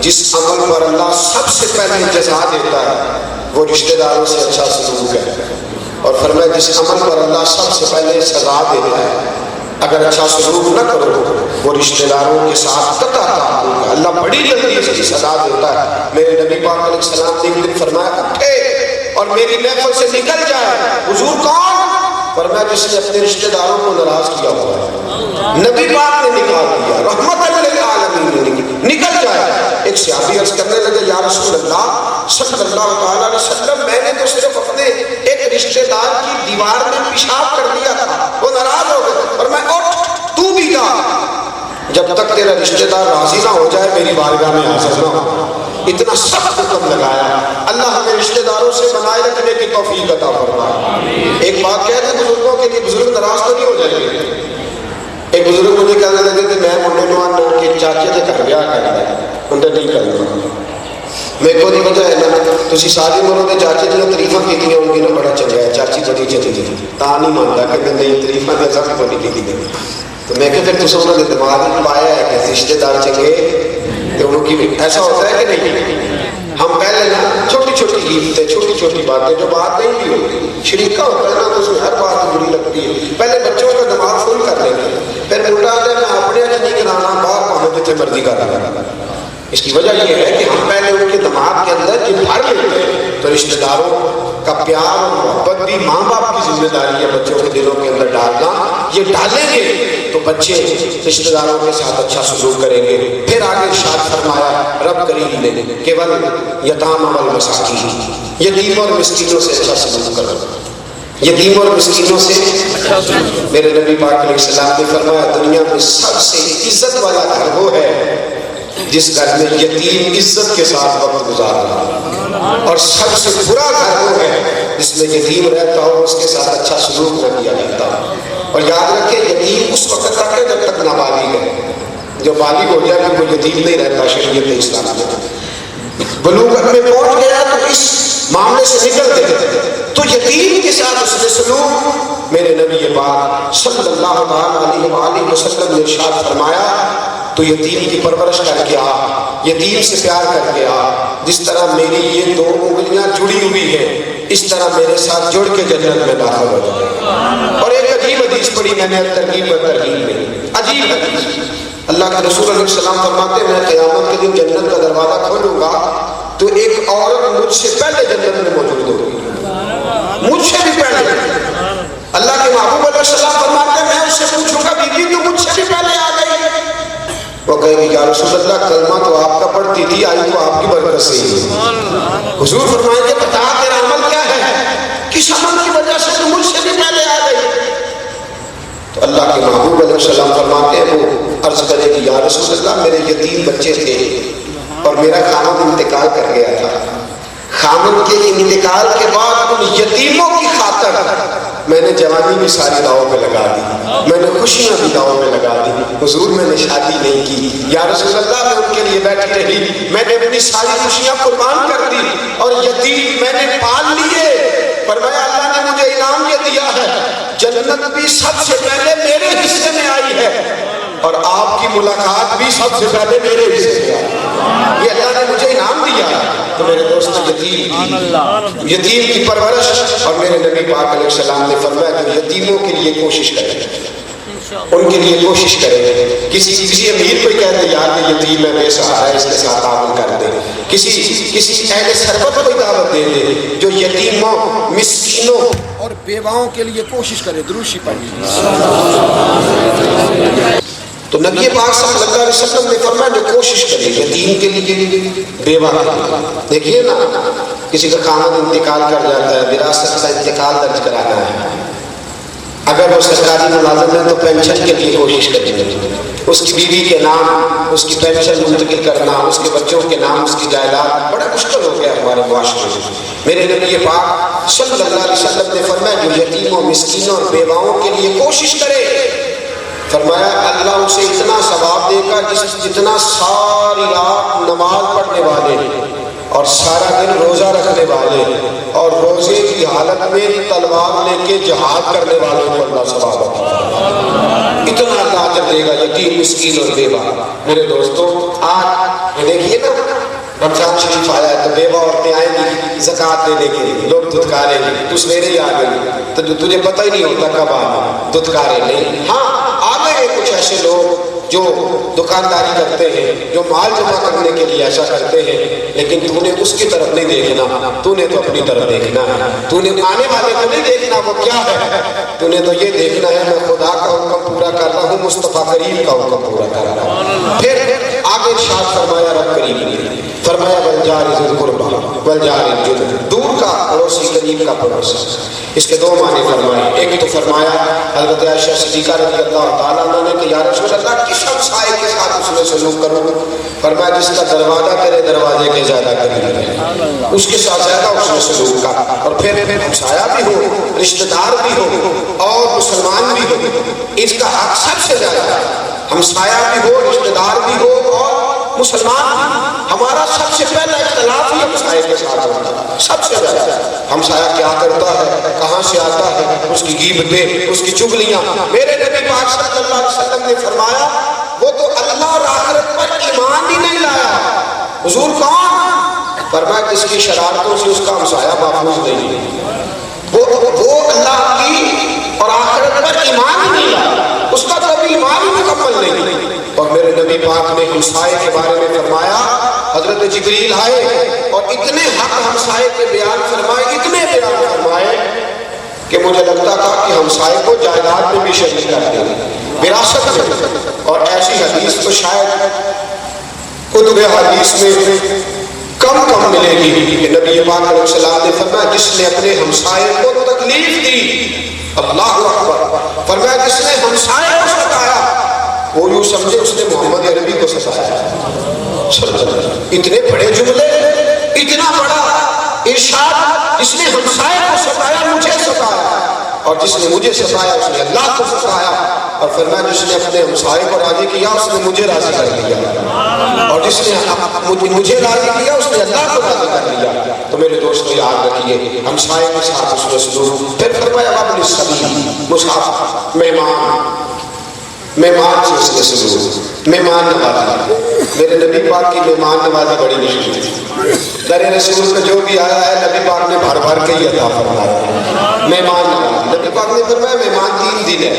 جس عمل پر اللہ سب سے پہلے جزا دیتا ہے وہ رشتہ داروں سے اچھا سلوک ہے، اور فرمایا جس عمل پر اللہ سب سے پہلے سزا دیتا ہے اگر اچھا سلوک نہ کرو وہ رشتہ داروں کے ساتھ قطع تعلق ہے، اللہ بڑی جلدی اس کی سزا دیتا ہے۔ میرے نبی پاک علیہ السلام نے ایک دن فرمایا اٹھے اور میری محفل سے نکل جائے، حضور کون؟ فرمایا جس نے اپنے رشتہ داروں کو ناراض کیا ہوا ہے، نبی پاک نے نکال دیا، رحمت للعالمین نکل جائے۔ اللہ صلی اللہ تعالیٰ علیہ وسلم میں نے تو صرف اپنے ایک رشتہ دار کی دیوار میں پیشاب کر دیا تھا، وہ ناراض ہو گئے اور میں اٹھ تو بھی جا، جب تک تیرا رشتہ دار راضی نہ ہو جائے میری بارگاہ میں حاضر نہ ہو۔ اتنا سخت حکم لگایا۔ اللہ ہمیں رشتہ داروں سے بنائے رکھنے کی توفیق عطا فرمائے۔ ایک بات کہہ دیں بزرگوں کے لیے، بزرگ ناراض تو نہیں ہو جائیں گے۔ ایک بزرگ مجھے کہنے لگے کہ میں منڈے نو آنا کہ چاچے کے گھر بیاہ کرنا ہے، منڈے نہیں کرنا۔ میں کو نہیں وجہ ہے نا، تسی ساری مروں نے چاچے دیا تعریفاں کیتیاں ہوں گی نا، بڑا چنگا ہے، چاچی بڑی چنگی ہے، تا نہیں مانتا کہ نہیں تعریفاں دیا سب کو نہیں کی۔ تو میں کہ پھر تسا انہوں نے دماغ میں پایا ہے کہ رشتے دار چنگے کہ ان کی ایسا ہوتا ہے کہ نہیں۔ ہم پہلے نا چھوٹی چھوٹی گیتیں، چھوٹی چھوٹی باتیں جو بات نہیں بھی ہوتی، شریکہ ہوتا ہے نا تو اس میں ہر بات بری لگتی ہے، پہلے بچوں کا دماغ فل کر لیں گے، پھر موٹا آتا ہے میں اپنے نہیں کرانا، باہر پہنچ جتنے مرضی کا رہا۔ اس کی وجہ یہ ہے کہ ہم پہلے ان کے دماغ کے اندر یہ بھر لیتے ہیں، تو رشتہ داروں کا پیار اور محبت بھی ماں باپ کی ذمہ داری ہے بچوں کے دلوں کے اندر ڈالنا۔ یہ ڈالیں گے تو بچے رشتہ داروں کے ساتھ اچھا سلوک کریں گے۔ پھر آگے ارشاد فرمایا رب کریم نے کیول یتام والمساکین، یتیم اور مسکینوں سے اچھا سلوک کرو، یتیم اور مسکینوں سے۔ میرے نبی پاک علیہ السلام نے فرمایا دنیا میں سب سے عزت والا گھر وہ ہے جس گھر میں یتیم عزت کے ساتھ وقت گزار رہا، اور سب سے برا گھر وہ ہے جس میں یتیم رہتا ہو اس کے ساتھ اچھا سلوک نہ کیا جاتا۔ اور یاد رکھیں یتیم اس وقت تک ہے جب تک نابالغ ہے، جو بالغ ہو جائے کہ وہ یتیم نہیں رہتا شریعت اسلام میں۔ بلوغت میں پہنچ گیا تو اس معاملے سے نکل گئے تو یتیم کے ساتھ اس نے سلوک۔ میرے نبی پاک صلی اللہ علیہ وآلہ وسلم نے ارشاد فرمایا تو یتیم کی پرورش کر کے آ، یتیم سے پیار کر کے آ، جس طرح میری یہ دو انگلیاں جڑی ہوئی ہیں اس طرح میرے ساتھ جڑ کے جنت میں داخل ہو جائے۔ اور ایک عجیب حدیث پڑھی میں نے ترغیب و ترہیب میں، عجیب حدیث، اللہ کے رسول علیہ السلام فرماتے ہیں میں قیامت کے دن جنت کا دروازہ کھولوں گا تو ایک عورت مجھ سے پہلے جنت میں موجود ہوگی، مجھ سے بھی پہلے۔ اللہ کے محبوب علیہ السلام فرماتے ہیں میں اس سے پوچھوں گا بیوی تو مجھ سے بھی پہلے آ گئی؟ وہ کہے گی یا رسول اللہ کلمہ تو آپ کا پڑھتی تھی، آئی تو آپ کی برکت سے ہی۔ حضور فرمائیں گے بتا تیرا عمل کیا ہے، کس عمل کی وجہ سے تو مجھ سے بھی پہلے آ گئی؟ تو اللہ کے محبوب علیہ السلام فرماتے ہیں وہ عرض کرے گی یا رسول اللہ میرے یتیم بچے تھے اور میرا خامد انتقال کر گیا تھا، خامد کے انتقال کے بعد ان یتیموں کی خاطر میں نے جوانی بھی ساری داؤں پہ لگا دی، میں نے خوشیاں بھی داؤں پہ لگا دی، حضور میں نے شادی نہیں کی، یا رسول اللہ میں ان کے لیے بیٹھی رہی، میں نے اپنی ساری خوشیاں قربان کر دی اور یتیم میں نے پال لیے۔ فرمایا اللہ نے مجھے انعام یہ دیا ہے جنت بھی سب سے پہلے میرے حصے میں آئی ہے اور آپ کی ملاقات بھی سب سے پہلے میرے حصے میں آئی، یہ اللہ نے مجھے انعام دیا۔ تو میرے دوست یتیم کی پرورش، اور میرے نبی پاک علیہ السلام نے فرمایا کہ یتیموں کے لیے کوشش کریں، ان کے لیے کوشش کریں۔ کسی امیر کو کہتے یار یہ یتیم ہے بے سہارا ہے اس کے ساتھ تعاون کر دیں، کسی اہل ثروت کو دعوت دے دے جو یتیموں مسکینوں اور بیواؤں کے لیے کوشش کرے۔ دروشی پڑھی تو نبی پاک صلی اللہ علیہ وسلم نے فرمایا جو کوشش کرے یتیم کے لیے بیوہ کے لیے۔ دیکھیے نا کسی کا خامد انتقال کر جاتا ہے، وراثت کا انتقال درج کرانا ہے، اگر وہ سرکاری ملازم ہے تو پینشن کے لیے کوشش کریں گے، اس کی بیوی کے نام اس کی پینشن منتقل کرنا، اس کے بچوں کے نام اس کی جائیداد، بڑا مشکل ہو گیا ہمارے معاشرے میں۔ میرے نبی پاک صلی اللہ علیہ وسلم نے فرمایا جو یتیموں مسکینوں اور بیواؤں کے لیے کوشش کرے، فرمایا اللہ اسے اتنا ثواب دے گا جتنا ساری رات نماز پڑھنے والے اور سارا دن روزہ رکھنے والے اور روزے کی حالت میں تلوار لے کے جہاد کرنے والوں کو اللہ ثواب دے، اتنا اللہ اجر دے گا یتیم مسکین اور بیوہ۔ میرے دوستو آج دیکھیے نا رمضان شریف آیا ہے تو بیوہ عورتیں آئیں گی زکوٰۃ دینے کے لیے، لوگ دھتکاریں گے، تو سویرے ہی آ گئی تو تجھے پتہ ہی نہیں ہوتا کب آنا، دھتکارے نہیں۔ ہاں آ گئے کچھ ایسے لوگ جو دکانداری کرتے ہیں، جو مال جمع کرنے کے لیے ایسا کرتے ہیں، لیکن تو نے اس کی طرف نہیں دیکھنا، تو نے تو اپنی طرف دیکھنا ہے، تو نے آنے والے کو نہیں دیکھنا وہ کیا ہے، تو نے تو یہ دیکھنا ہے میں خدا کا حکم پورا کر رہا ہوں، مصطفیٰ کریم کا حکم پورا کر رہا ہوں۔ پھر آگے ارشاد فرمایا رب کریم نے فرمایا والجار ذی القربی والجار الجنب، دور کا پڑوسی قریب کا پڑوسی۔ اس کے دو معنی فرمائے، ایک تو فرمایا حضرت عائشہ صدیقہ رضی اللہ تعالیٰ عنہ نے کہ یا رسول اللہ کس ہمسائے کے ساتھ اس میں سلوک کروں؟ فرمایا جس کا دروازہ تیرے دروازے کے زیادہ قریب ہے اس کے ساتھ زیادہ اس میں سلوک کا، اور پھر ہمسایہ بھی ہو، رشتہ دار بھی ہو اور مسلمان بھی ہو، اس کا حق سب سے زیادہ ہے۔ ہمسایہ بھی ہو، رشتہ دار بھی ہو اور مسلمان بھی۔ ہمارا سب سے پہلا اختلاف ہی ہمسایہ کے ساتھ ہوتا ہے، سب سے زیادہ۔ ہمسایہ کیا کرتا ہے، کہاں سے آتا ہے، اس کی غیبتیں، اس کی چغلیاں۔ میرے نبی پاک صلی اللہ علیہ وسلم نے فرمایا وہ تو اللہ اور آخرت پر ایمان ہی نہیں لایا۔ حضور کون؟ فرمایا جس کی شرارتوں سے اس کا ہمسایہ محفوظ نہیں ہے، وہ اللہ کی اور آخرت پر ایمان ہی نہیں لایا، اس کا کبھی ایمان ہی مکمل نہیں۔ اور میرے نبی پاک نے ہمسائے کے بارے میں فرمایا، حضرت جبریل آئے اور اتنے حق ہمسائے کے بیان فرمائے، اتنے بیان فرمائے کہ مجھے لگتا تھا کہ ہمسائے کو جائیداد میں بھی شریک کر دیں، وراثت میں۔ اور ایسی حدیث تو شاید کتب حدیث میں کم ملے گی کہ نبی پاک علیہ السلام نے فرمایا جس نے اپنے ہمسائے کو تکلیف دی، اللہ اکبر، فرمایا جس نے ہمسائے کو ستایا وہ یوں سمجھے اس نے محمد عربی کو ستایا۔ اتنے بڑے جملے، اتنا بڑا ارشاد، جس نے ہمسائے کو ستایا مجھے ستایا، اور جس نے مجھے ستایا اس نے اللہ کو ستایا، اور فرمایا جس نے اپنے ہمسائے کو راضی کیا اس نے مجھے راضی کر دیا، اور جس نے مجھے راضی کیا اس نے اللہ کو راضی کر دیا۔ تو میرے دوستو یاد رکھیے ہمسائے کے ساتھ اس نے سلوک۔ پھر فرمایا وابن السبیل، مسافر، مہمان سے اس نے سلوک، مہمان نوازی۔ میرے نبی پاک کی مہمان نوازی بڑی مشکل تھی، در رسول میں جو بھی آیا ہے نبی پاک نے بھر کے ہی عطا فرمایا۔ مہمان نوازی، نبی پاک نے فرمایا مہمان 3 دن ہے،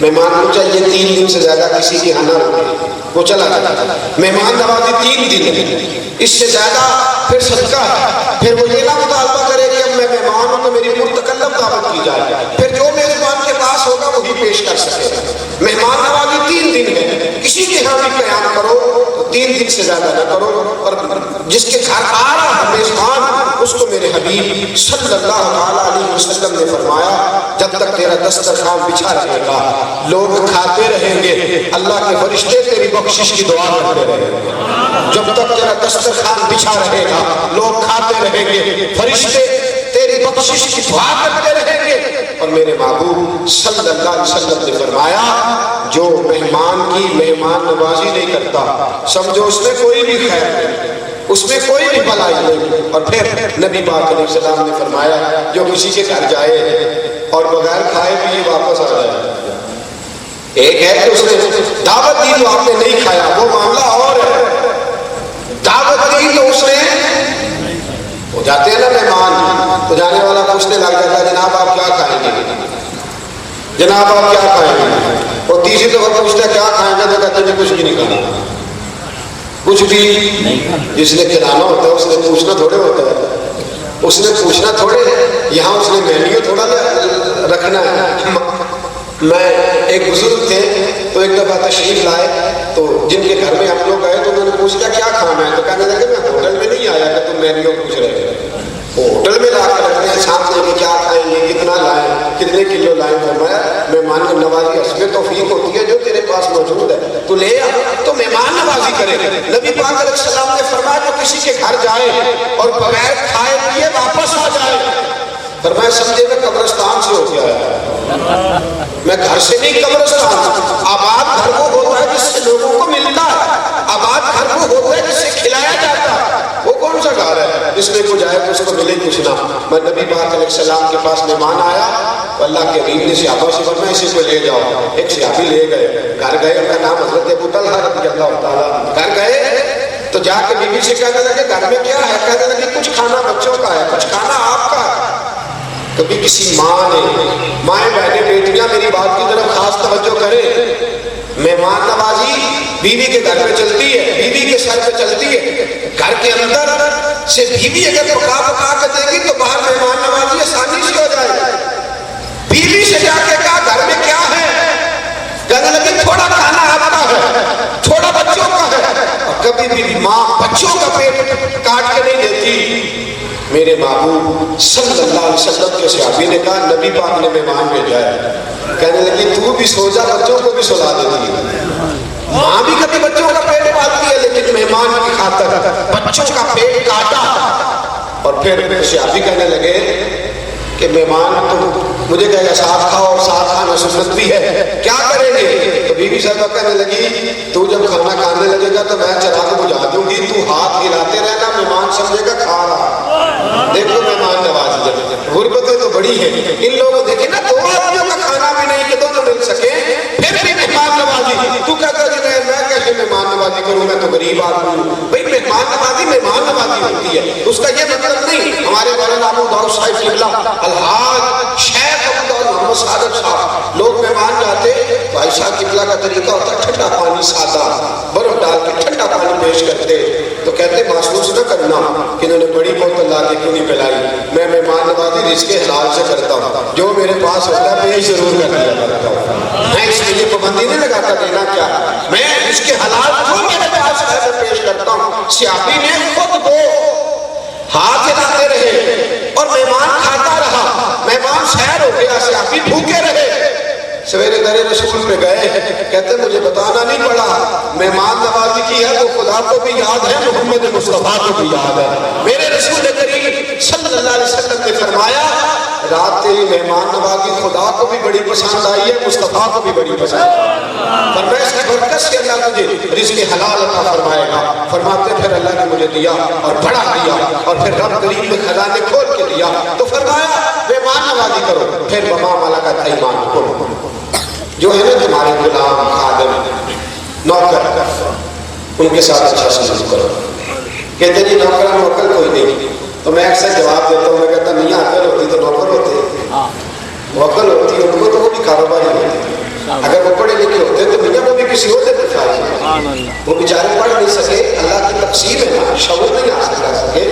مہمان کو چاہیے 3 دن سے زیادہ کسی کی ہنر ہو وہ چلا جاتا، مہمان نوازی 3 دن ہے، اس سے زیادہ پھر صدقہ ہے۔ پھر وہ یہ نہ مطالبہ کرے کہ اب میں مہمان ہوں تو میری متکلم دعوت کی جائے، پھر جو میزبان کے پاس ہوگا وہی پیش کر سکے۔ مہمان نوازی 3 دن ہے، کسی کے ہاں بھی قیام کرو تو 3 دن سے زیادہ نہ کرو، اور جس کے گھر آ رہا ہے میزبان اس کو میرے حبیب صلی اللہ علیہ وسلم نے فرمایا جب تک تیرا دسترخوان بچھا رہے گا لوگ کھاتے رہیں گے، اللہ کے فرشتے تیری بخشش کی دعا کرتے رہیں گے۔ جب تک تیرا دسترخوان بچھا رہے گا لوگ کھاتے رہیں گے، فرشتے تیری بخشش کی دعا کرتے رہیں گے۔ اور میرے محبوب صلی اللہ علیہ وسلم نے فرمایا جو مہمان کی مہمان نوازی نہیں کرتا سمجھو اس میں کوئی بھی خیر نہیں، اس میں کوئی بھی بھلائی نہیں۔ اور پھر نبی پاک علیہ السلام نے فرمایا جو کسی کے گھر جائے اور بغیر کھائے پیے واپس آ جائے، ایک ہے کہ اس نے دعوت دی تو آپ نے نہیں کھایا وہ معاملہ اور ہے، دعوت دی تو اس نے ہو جاتے ہیں نا مہمان تو جانے والا پوچھنے لگ جاتا ہے جناب آپ کیا کھائیں گے، جناب آپ کیا کھائیں گے، اور تیسری دفعہ پوچھتا ہے کیا کھائیں گے تو کہتے ہیں کچھ بھی نہیں کھانا، کچھ بھی جس نے کھلانا ہوتا ہے اس نے پوچھنا تھوڑے ہوتا ہے، اس نے پوچھنا تھوڑے ہے، یہاں اس نے مینیو تھوڑا رکھنا ہے۔ میں ایک بزرگ تھے تو ایک دفعہ تشریف لائے تو جن کے گھر میں ہم لوگ گئے تو انہوں نے پوچھا کیا کھانا ہے، تو کہنے لگے میں ہوٹل میں نہیں آیا کہ تم مینیو پوچھ رہے ہو، ہوٹل میں لا کر رکھتے ہیں سامنے کہ کیا کھائیں گے، کتنا لائیں، کتنے کلو لائیں۔ فرمایا مہمان نوازی حسب توفیق ہوتی ہے جو تیرے پاس موجود ہے تو لے آ، تو مہمان نوازی کرے۔ نبی پاک علیہ السلام نے فرمایا جو کسی کے گھر جائے اور بغیر کھائے پیے واپس آ جائے، فرمایا سمجھے میں قبرستان سے ہو کے آیا، میں گھر سے نہیں قبرستان سے۔ آباد گھر وہ ہوتا ہے جس سے لوگوں کو ملتا ہے، آباد گھر وہ ہوتا ہے جس سے کھلایا جاتا ہے، وہ کون سا گھر ہے جس میں کچھ آئے اس کو ملے کچھ نہ۔ میں نبی پاک علیہ السلام کے پاس مہمان آیا تو اللہ کے حبیب نے صحابہ سے فرمایا اسی کو لے جاؤ، ایک صحابی لے گئے، گھر گئے، ان کا نام حضرت ابو طلحہ رضی اللہ تعالیٰ، گھر گئے تو جا کے بیوی سے کہنے لگے گھر میں کیا ہے، کہنے لگے کچھ کھانا بچوں کا ہے، کچھ کھانا آپ کا ہے۔ کبھی کسی ماں نے، مائیں بہنیں بیٹیاں میری بات کی طرف خاص توجہ کریں، مہمان نوازی بیوی کے گھر پہ چلتی ہے، بیوی کے سر پہ چلتی ہے، گھر کے اندر سے بیوی اگر پکا کے دے گی تو باہر مہمان نوازی آسانی سے ہو جائے گی۔ بیوی سے جا کے کہا گھر میں کیا ہے، کہنے لگے تھوڑا کھانا آپ کا ہے، تھوڑا بچوں کا ہے۔ اور کبھی بھی ماں بچوں کا پیٹ کاٹ کے نہیں دیتی. میرے محبوب صلی اللہ علیہ وسلم کے صحابی نے کہا نبی پاک نے مہمان بھیجا ہے. کہنے لگی تو بھی سو جا, بچوں کو بھی سلا دیتی ہے. ماں بھی کبھی بچوں کا پیٹ پالتی ہے, لیکن مہمان کی خاطر بچوں کا پیٹ کاٹا. اور پھر صحابی کہنے لگے کہ مہمان تو مجھے کہے گا ساتھ کھاؤ, اور ساتھ کھانا سنت بھی ہے, کیا کریں گے؟ تو بی بی صاحبہ کہنے لگی تو جب کھانا کھانے لگے گا تو میں چراغ بجھا دوں گی, تو ہاتھ ہلاتے رہنا, مہمان سمجھے گا کھا رہا. دیکھو مہمان نوازی, غربتیں تو بڑی ہیں ان لوگوں. دیکھیں نا, دو آدمیوں کا کھانا بھی نہیں کہ دونوں مل سکے, پھر بھی مہمان نوازی. تو کہتا جی میں کیسے مہمان نوازی کروں, میں تو غریب آدمی ہوں. بھائی مہمان نوازی ہوتی ہے, اس کا یہ مطلب نہیں. ہمارے مولانا ابو داؤد صاحب قبلہ الحاج شیخ ابو داؤد محمد صادق صاحب, لوگ مہمان جاتے, بھائی صاحب قبلہ کا طریقہ ہوتا ہے ٹھنڈا پانی سادہ برف ڈال کے ٹھنڈا پانی پیش کرتے. تو کہتے محسوس نہ کرنا کہ انہوں نے بڑی بوتل لا کے کیوں نہیں پلائی, میں مہمان نوازی رزق حلال سے کرتا ہوں, جو میرے پاس ہوتا ہے پیش ضرور کر دیا کرتا ہوں. میں اس کے لیے پابندی نہیں لگاتا دینا کیا, میں رزق حلال جو میرے پاس ہے میں پیش کرتا ہوں. صحابی نے خود کو ہاتھ ہلاتے رہے اور مہمان کھاتا رہا, مہمان سیر ہو گیا, صحابی بھوکے رہے. سویرے در رسول پہ گئے, کہتے مجھے بتانا نہیں پڑا, مہمان نوازی کی ہے تو خدا کو بھی یاد ہے, محمد مصطفیٰ کو بھی یاد ہے. میرے رسول کریم صلی اللہ علیہ وسلم نے فرمایا رات تیری مہمان نوازی خدا کو بھی بڑی پسند آئی ہے, مصطفیٰ کو بھی بڑی پسند آئی. فرمایا اس کی برکت سے اللہ تجھے رزق حلال عطا فرمائے گا. فرماتے پھر اللہ نے مجھے دیا اور بڑا دیا, اور پھر رب کریم نے خزانے کھول کے دیا. تو فرمایا مہمان نوازی کرو, پھر وما ملکت ایمانکم, جو ہے نا تمہارے غلام خادم نوکر, ان کے ساتھ اچھا سلوک کرو. کہتے جی نوکر نوکر کوئی نہیں, تو میں اکثر جواب دیتا ہوں, میں کہتا میاں عقل ہوتی تو نوکر ہوتے, وہ عقل ہوتی ان کو تو وہ بھی کاروباری ہوتے. اگر وہ پڑھے لکھے ہوتے تو میاں وہ بھی کسی اور سے فائدہ, وہ بیچارے پڑھ نہیں سکے, اللہ کی تقسیم ہے نا, شعور نہیں حاصل کر سکے.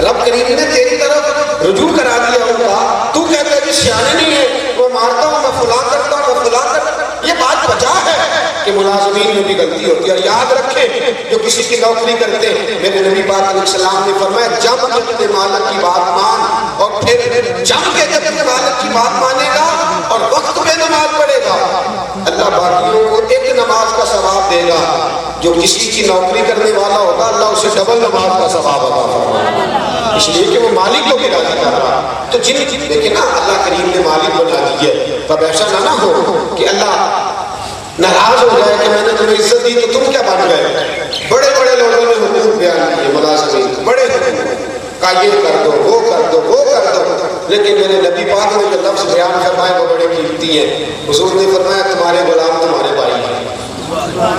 رب کریم نے تیری طرف رجوع کرا دیا ان کا, تو کہتا ہے کہ سیانے نہیں ہے, وہ مارتا ہوں میں فلاں کرتا ہوں میں فلاں کرتا ہوں. یہ بات وجہ ہے کہ ملازمین میں بھی غلطی ہوتی ہے. اور یاد رکھیں جو کسی کی نوکری کرتے ہیں, میرے نبی پاک علیہ السلام نے فرمایا جب اپنے مالک کی بات مان, اور پھر جم کے جب اپنے مالک کی بات مانے گا اور وقت پہ نماز پڑھے گا, اللہ باقیوں کو ایک نماز کا ثواب دے گا. جو کسی کی نوکری کرنے والا ہوگا اللہ اسے ڈبل نماز کا ثواب عطا فرمائے گا, اس لیے کہ وہ مالک کو بھی راضی کر رہا. تو جن دیکھیں نا اللہ کریم نے مالک بنا دی ہے, تب ایسا نہ ہو کہ اللہ ناراض ہو جائے کہ میں نے تمہیں عزت دی تو تم کیا بن گئے. بڑے بڑے لوگوں نے حقوق بیان کیے ملازمین, بڑے حقوق کا یہ کر دو وہ کر دو وہ کر دو, لیکن میرے نبی پاک نے جو لفظ بیان فرمائے وہ بڑے قیمتی ہیں. حضور نے فرمایا تمہارے غلام تمہارے بھائی ہیں,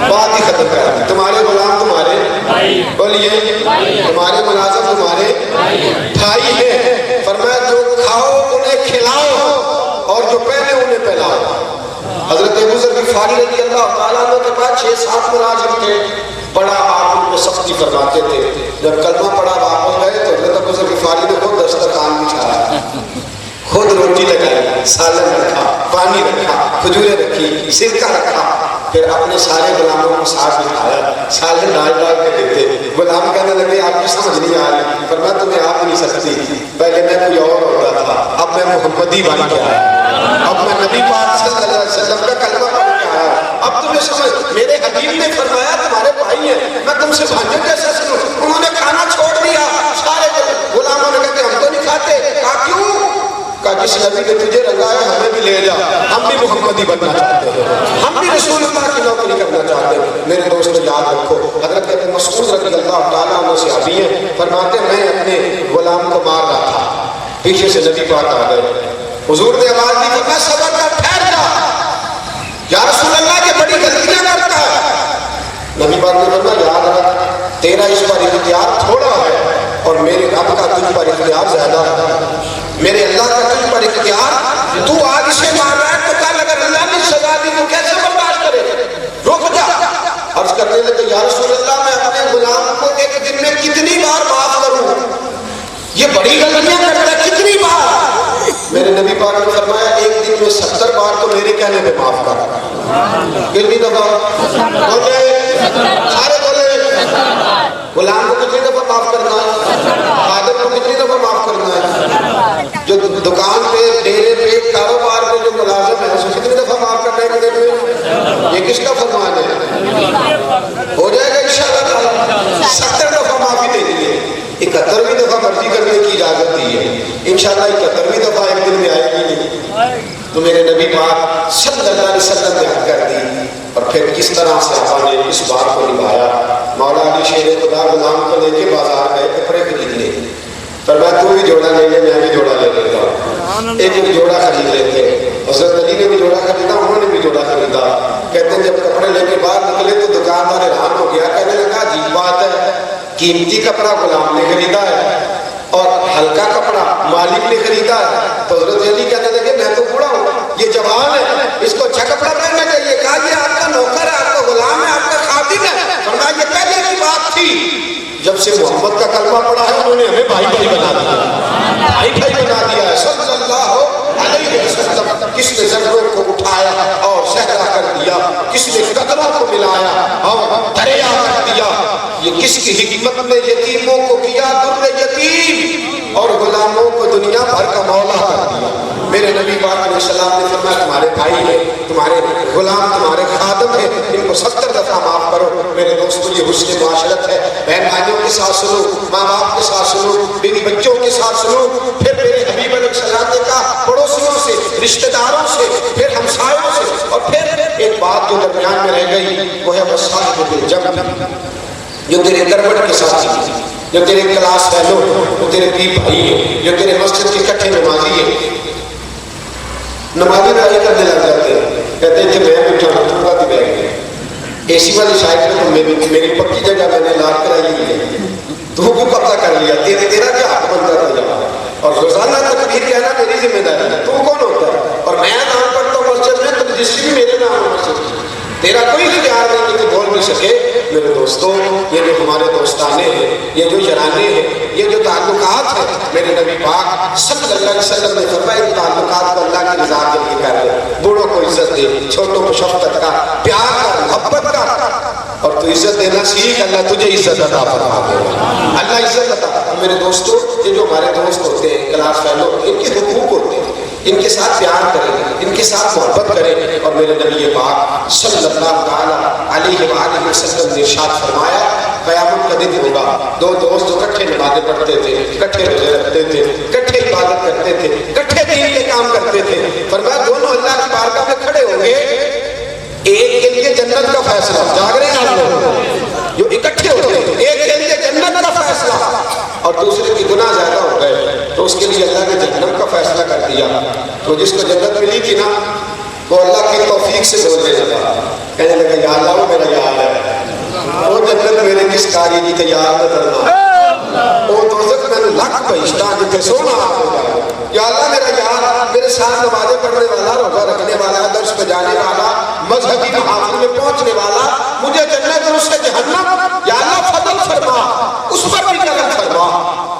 بات ہی ختم کر دی. تمہارے غلام تمہارے بولیے, تمہارے ملازم تمہارے بھائی ہیں. فرمایا جو کھاؤ انہیں کھلاؤ, اور جو پہنے انہیں پہلاؤ. حضرت ابو ذر غفاری رضی اللہ تعالیٰ عنہ کے پاس 6-7 ملازم تھے, بڑا آپ ان کو سختی فرماتے تھے. جب کلمہ پڑھا واپس گئے تو حضرت ابو ذر غفاری نے خود دسترخوان بچھایا, خود روٹی لگائی, سالن رکھا, پانی رکھا, کھجوریں رکھی, سرکہ رکھا, پھر اپنے سارے غلاموں کو ساتھ بٹھایا, سالن ڈال ڈال کے دیتے. غلام کہنے لگے آپ کی سمجھ نہیں آ رہی, پر میں تمہیں آپ نہیں سکتی, پہلے میں کوئی اور ہوتا تھا, اب میں محمدی بن کے آیا, اب میں نبی پاک صلی اللہ علیہ وسلم کا کلمہ پڑھ کے آیا. اب تمہیں سمجھ, میرے حبیب نے فرمایا تمہارے بھائی ہیں, میں تم سے بھائیوں کیسے سنوں. انہوں نے کھانا چھوڑ دیا, سارے غلاموں نے کہتے ہم تو نہیں کھاتے. کہا کیوں؟ کہا جس نبی نے تجھے رنگایا ہمیں بھی لے جا, ہم بھی محمدی بننا چاہتے ہیں, ہم بھی رسول اللہ کی نوکری کرنا چاہتے ہیں. میرے دوست یاد رکھو, حضرت ابن مسعود رضی اللہ تعالیٰ عنہ صحابی ہیں, فرماتے میں اپنے غلام کو مار رہا تھا, پیچھے سے نبی پاک آ گئے. حضور نے آواز دی کہ میں صبر کر, ٹھہر جا, یا رسول اللہ کی بڑی غلطیاں کرتا ہے. نبی پاک نے فرمایا یاد رکھ تیرا اس پر اختیار تھوڑا ہے اور میرے رب کا تجھ پر اختیار زیادہ ہے. میرے اللہ کا تجھ پر اختیار, تو آج اسے مار رہا ہے تو کل اگر اللہ نے سزا دی تو کیسے برداشت کرے. رک جا. عرض کرنے لگے یا رسول اللہ میں اپنے غلام کو ایک دن میں کتنی بار معاف کروں, یہ بڑی غلطیاں کرتا ہے, کتنی بار. میرے نبی پاک نے فرمایا ایک دن میں 70 بار تو میرے کہنے پہ معاف کر. کتنی دفعہ بولے, سارے بولے, غلام کو کتنی دفعہ معاف کرنا, دکان پہ ڈیرے پہ کاروبار میں جو ملازم ہے اسے کتنی دفعہ معاف کرنا ہے کہ دن یہ کس کا فرمان ہے؟ ہو جائے گا انشاءاللہ تعالی 70 دفعہ معافی دے دی ہے 71ویں دفعہ مرضی کرنے کی اجازت دی ہے انشاءاللہ 71ویں دفعہ ایک دن میں آئے گی نہیں تو میرے نبی پاک صلی اللہ علیہ وسلم نے حد کر دی اور پھر کس طرح سے آپ نے اس بات کو نبھایا مولا علی شیر خدا غلام کو لے کے بازار گئے کپڑے خریدنے فرمایا تو بھی جوڑا لے لے میں بھی جوڑا لے لیتا ہوں ایک جوڑا خرید لیتے حضرت علی نے بھی جوڑا خریدا انہوں نے بھی جوڑا خریدا کہتے ہیں جب کپڑے لے کے باہر نکلے تو دکاندار حیران ہو گیا کہنے لگا عجیب بات ہے قیمتی کپڑا غلام نے خریدا ہے اور ہلکا کپڑا مالک نے خریدا ہے تو حضرت علی کہنے لگے میں تو بوڑھا ہوں یہ جوان ہے اس کو اچھا کپڑا پہننا چاہیے کہا یہ آپ کا نوکر ہے آپ کا غلام ہے آپ کا خادم ہے فرمایا یہ پہلے کی بات تھی جب سے محمد کا کلمہ پڑھا ہے انہوں نے ہمیں بھائی بھائی بنا دیا بھائی بھائی بنا دیا ہے صلی اللہ علیہ وسلم کس نے زنگوں کو اٹھایا اور صحرا کر دیا کس نے قدروں کو ملایا اور دریا کر دیا یہ کس کی حکمت نے یتیموں کو کیا در یتیم اور غلاموں کو دنیا بھر کا مولا کر دیا میرے نبی پاک علیہ السلام نے فرمایا تمہارے بھائی ہیں تمہارے غلام تمہارے خادم ہیں ان کو 70 دفعہ معاف کرو میرے دوستو یہ حسن معاشرت ہے بہن بھائیوں کے ساتھ سنو ماں باپ کے ساتھ سنو بیوی بچوں کے ساتھ سنو پھر میرے حبیب علیہ السلام نے کہا پڑوسیوں سے رشتہ داروں سے پھر ہمسایوں سے اور پھر ایک بات جو درمیان میں رہ گئی وہ ہے وصاحب الجنب جو تیرے گربڑ کے ساتھ جو تیرے کلاس فیلو جو تیرے بھی بھائی ہیں جو تیرے مسجد کے کٹھے نمازی ہیں نمازی بھائی کرنے لگ جاتے ہیں کہتے ہیں کہ میں اٹھا تم کا بھی بیٹھ گیا اے سی والی سائڈ میں تو میری پکی جگہ میں نے لاٹ کرائی ہوئی ہے تو بھی قبضہ کر لیا تیرا کیا حق بنتا تھا اور روزانہ تکبیر کہنا میری ذمہ داری ہے تو کون ہوتا ہے اور میں نام پڑھتا ہوں مسجد میں تو جس بھی میرے نام ہے مسجد تیرا کوئی اختیار نہیں کہ بول نہیں سکے میرے دوستوں یہ جو ہمارے دوستانے ہیں یہ جو یارانے ہیں یہ جو تعلقات ہیں میرے نبی پاک صلی اللہ علیہ وسلم نے فرمایا ان تعلقات کو اللہ کی رضا کے لیے کر دے بوڑھوں کو عزت دے چھوٹوں کو شفقت کا پیار کا محبت کا اور تو عزت دینا سیکھ اللہ تجھے عزت عطا فرما دے اللہ عزت عطا میرے دوستوں یہ جو ہمارے دوست ہوتے ہیں کلاس فیلو ان کے حقوق ہوتے ہیں ان کے ساتھ پیار کریں ان کے ساتھ محبت کریں اور میرے نبی پاک صلی اللہ علیہ وآلہ وسلم نے ارشاد فرمایا قیامت کا دن ہوگا دو دوست جو کٹھے نمازیں پڑھتے تھے کٹھے روزے رکھتے تھے کٹھے عبادت کرتے تھے کٹھے دین کے کام کرتے تھے فرمایا دونوں اللہ کی بارگاہ میں کھڑے ہوں گے ایک کے لیے جنت کا فیصلہ جاگ رہے ہیں آپ لوگ جو اکٹھے ہوتے ہیں ایک کے لیے جنت کا فیصلہ اور دوسرے کی گناہ زیادہ ہو گئے تو اس کے لیے اللہ نے جہنم کا فیصلہ کر دیا تو جس کو جنت ملی تھی نا وہ اللہ کی توفیق سے بولنے لگا کہنے لگا یا اللہ وہ میرا یار ہے وہ جنت میرے کس کاری کی تیار نہ کرنا وہ دوزخ میں نے لکھ بہشتہ جتے سونا یا اللہ میرا یار میرے ساتھ نمازیں پڑھنے والا روزہ رکھنے والا درس پہ جانے والا مذہبی محافل میں پہنچنے والا مجھے جنت اور اس سے جہنم یا اللہ فضل فرما اس پر بھی کرم فرما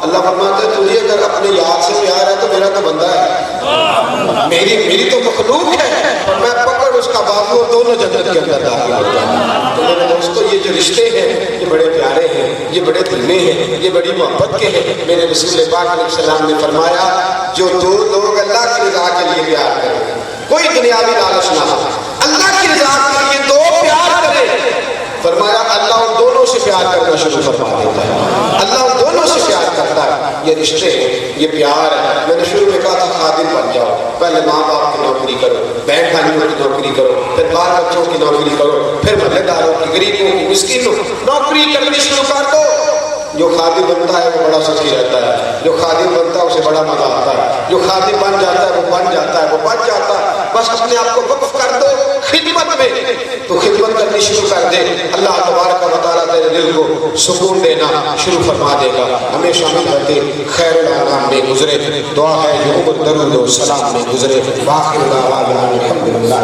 اللہ فرماتا ہے تجھے اگر اپنے یار سے پیار ہے تو میرا تو بندہ ہے میری تو مخلوق ہے اور میں پکڑ اس کا بازو اور دونوں جنت کے اندر داخل ہوتا ہے تو میرے دوستو یہ جو رشتے ہیں یہ بڑے پیارے ہیں یہ بڑے دلنے ہیں یہ بڑی محبت کے ہیں میرے رسول پاک علیہ السلام نے فرمایا جو دو لوگ اللہ کی رضا کے لیے پیار کریں کوئی دنیاوی لالچ نہ ہو اللہ کی رضا کے لیے دو پیار کرے فرمایا اللہ ان دونوں سے پیار کرنا شروع فرما دیتا ہے اللہ ان دونوں سے پیار کرتا ہے یہ رشتے ہیں یہ پیار ہے میں نے شروع میں کہا تھا خادم بن جاؤ پہلے ماں باپ کی نوکری کرو بہن بھائیوں کی نوکری کرو پھر بال بچوں کی نوکری کرو پھر محلے داروں کی غریبوں کی مسکینوں نوکری کرنی شروع کر دو جو خادم بنتا ہے وہ بڑا سخی رہتا ہے جو خادم بنتا ہے اسے بڑا مزہ آتا ہے جو خادم بن جاتا ہے وہ بن جاتا ہے وہ بن جاتا ہے بس اپنے آپ کو وقف کر دو خدمت میں تو خدمت کرنی شروع کر دے اللہ تبارک و تعالیٰ تیرے دل کو سکون دینا شروع فرما دے گا ہمیشہ ملتے خیر الانام میں گزرے دعا ہے جو عمر درود و سلام میں گزرے باخر دعوانا الحمدللہ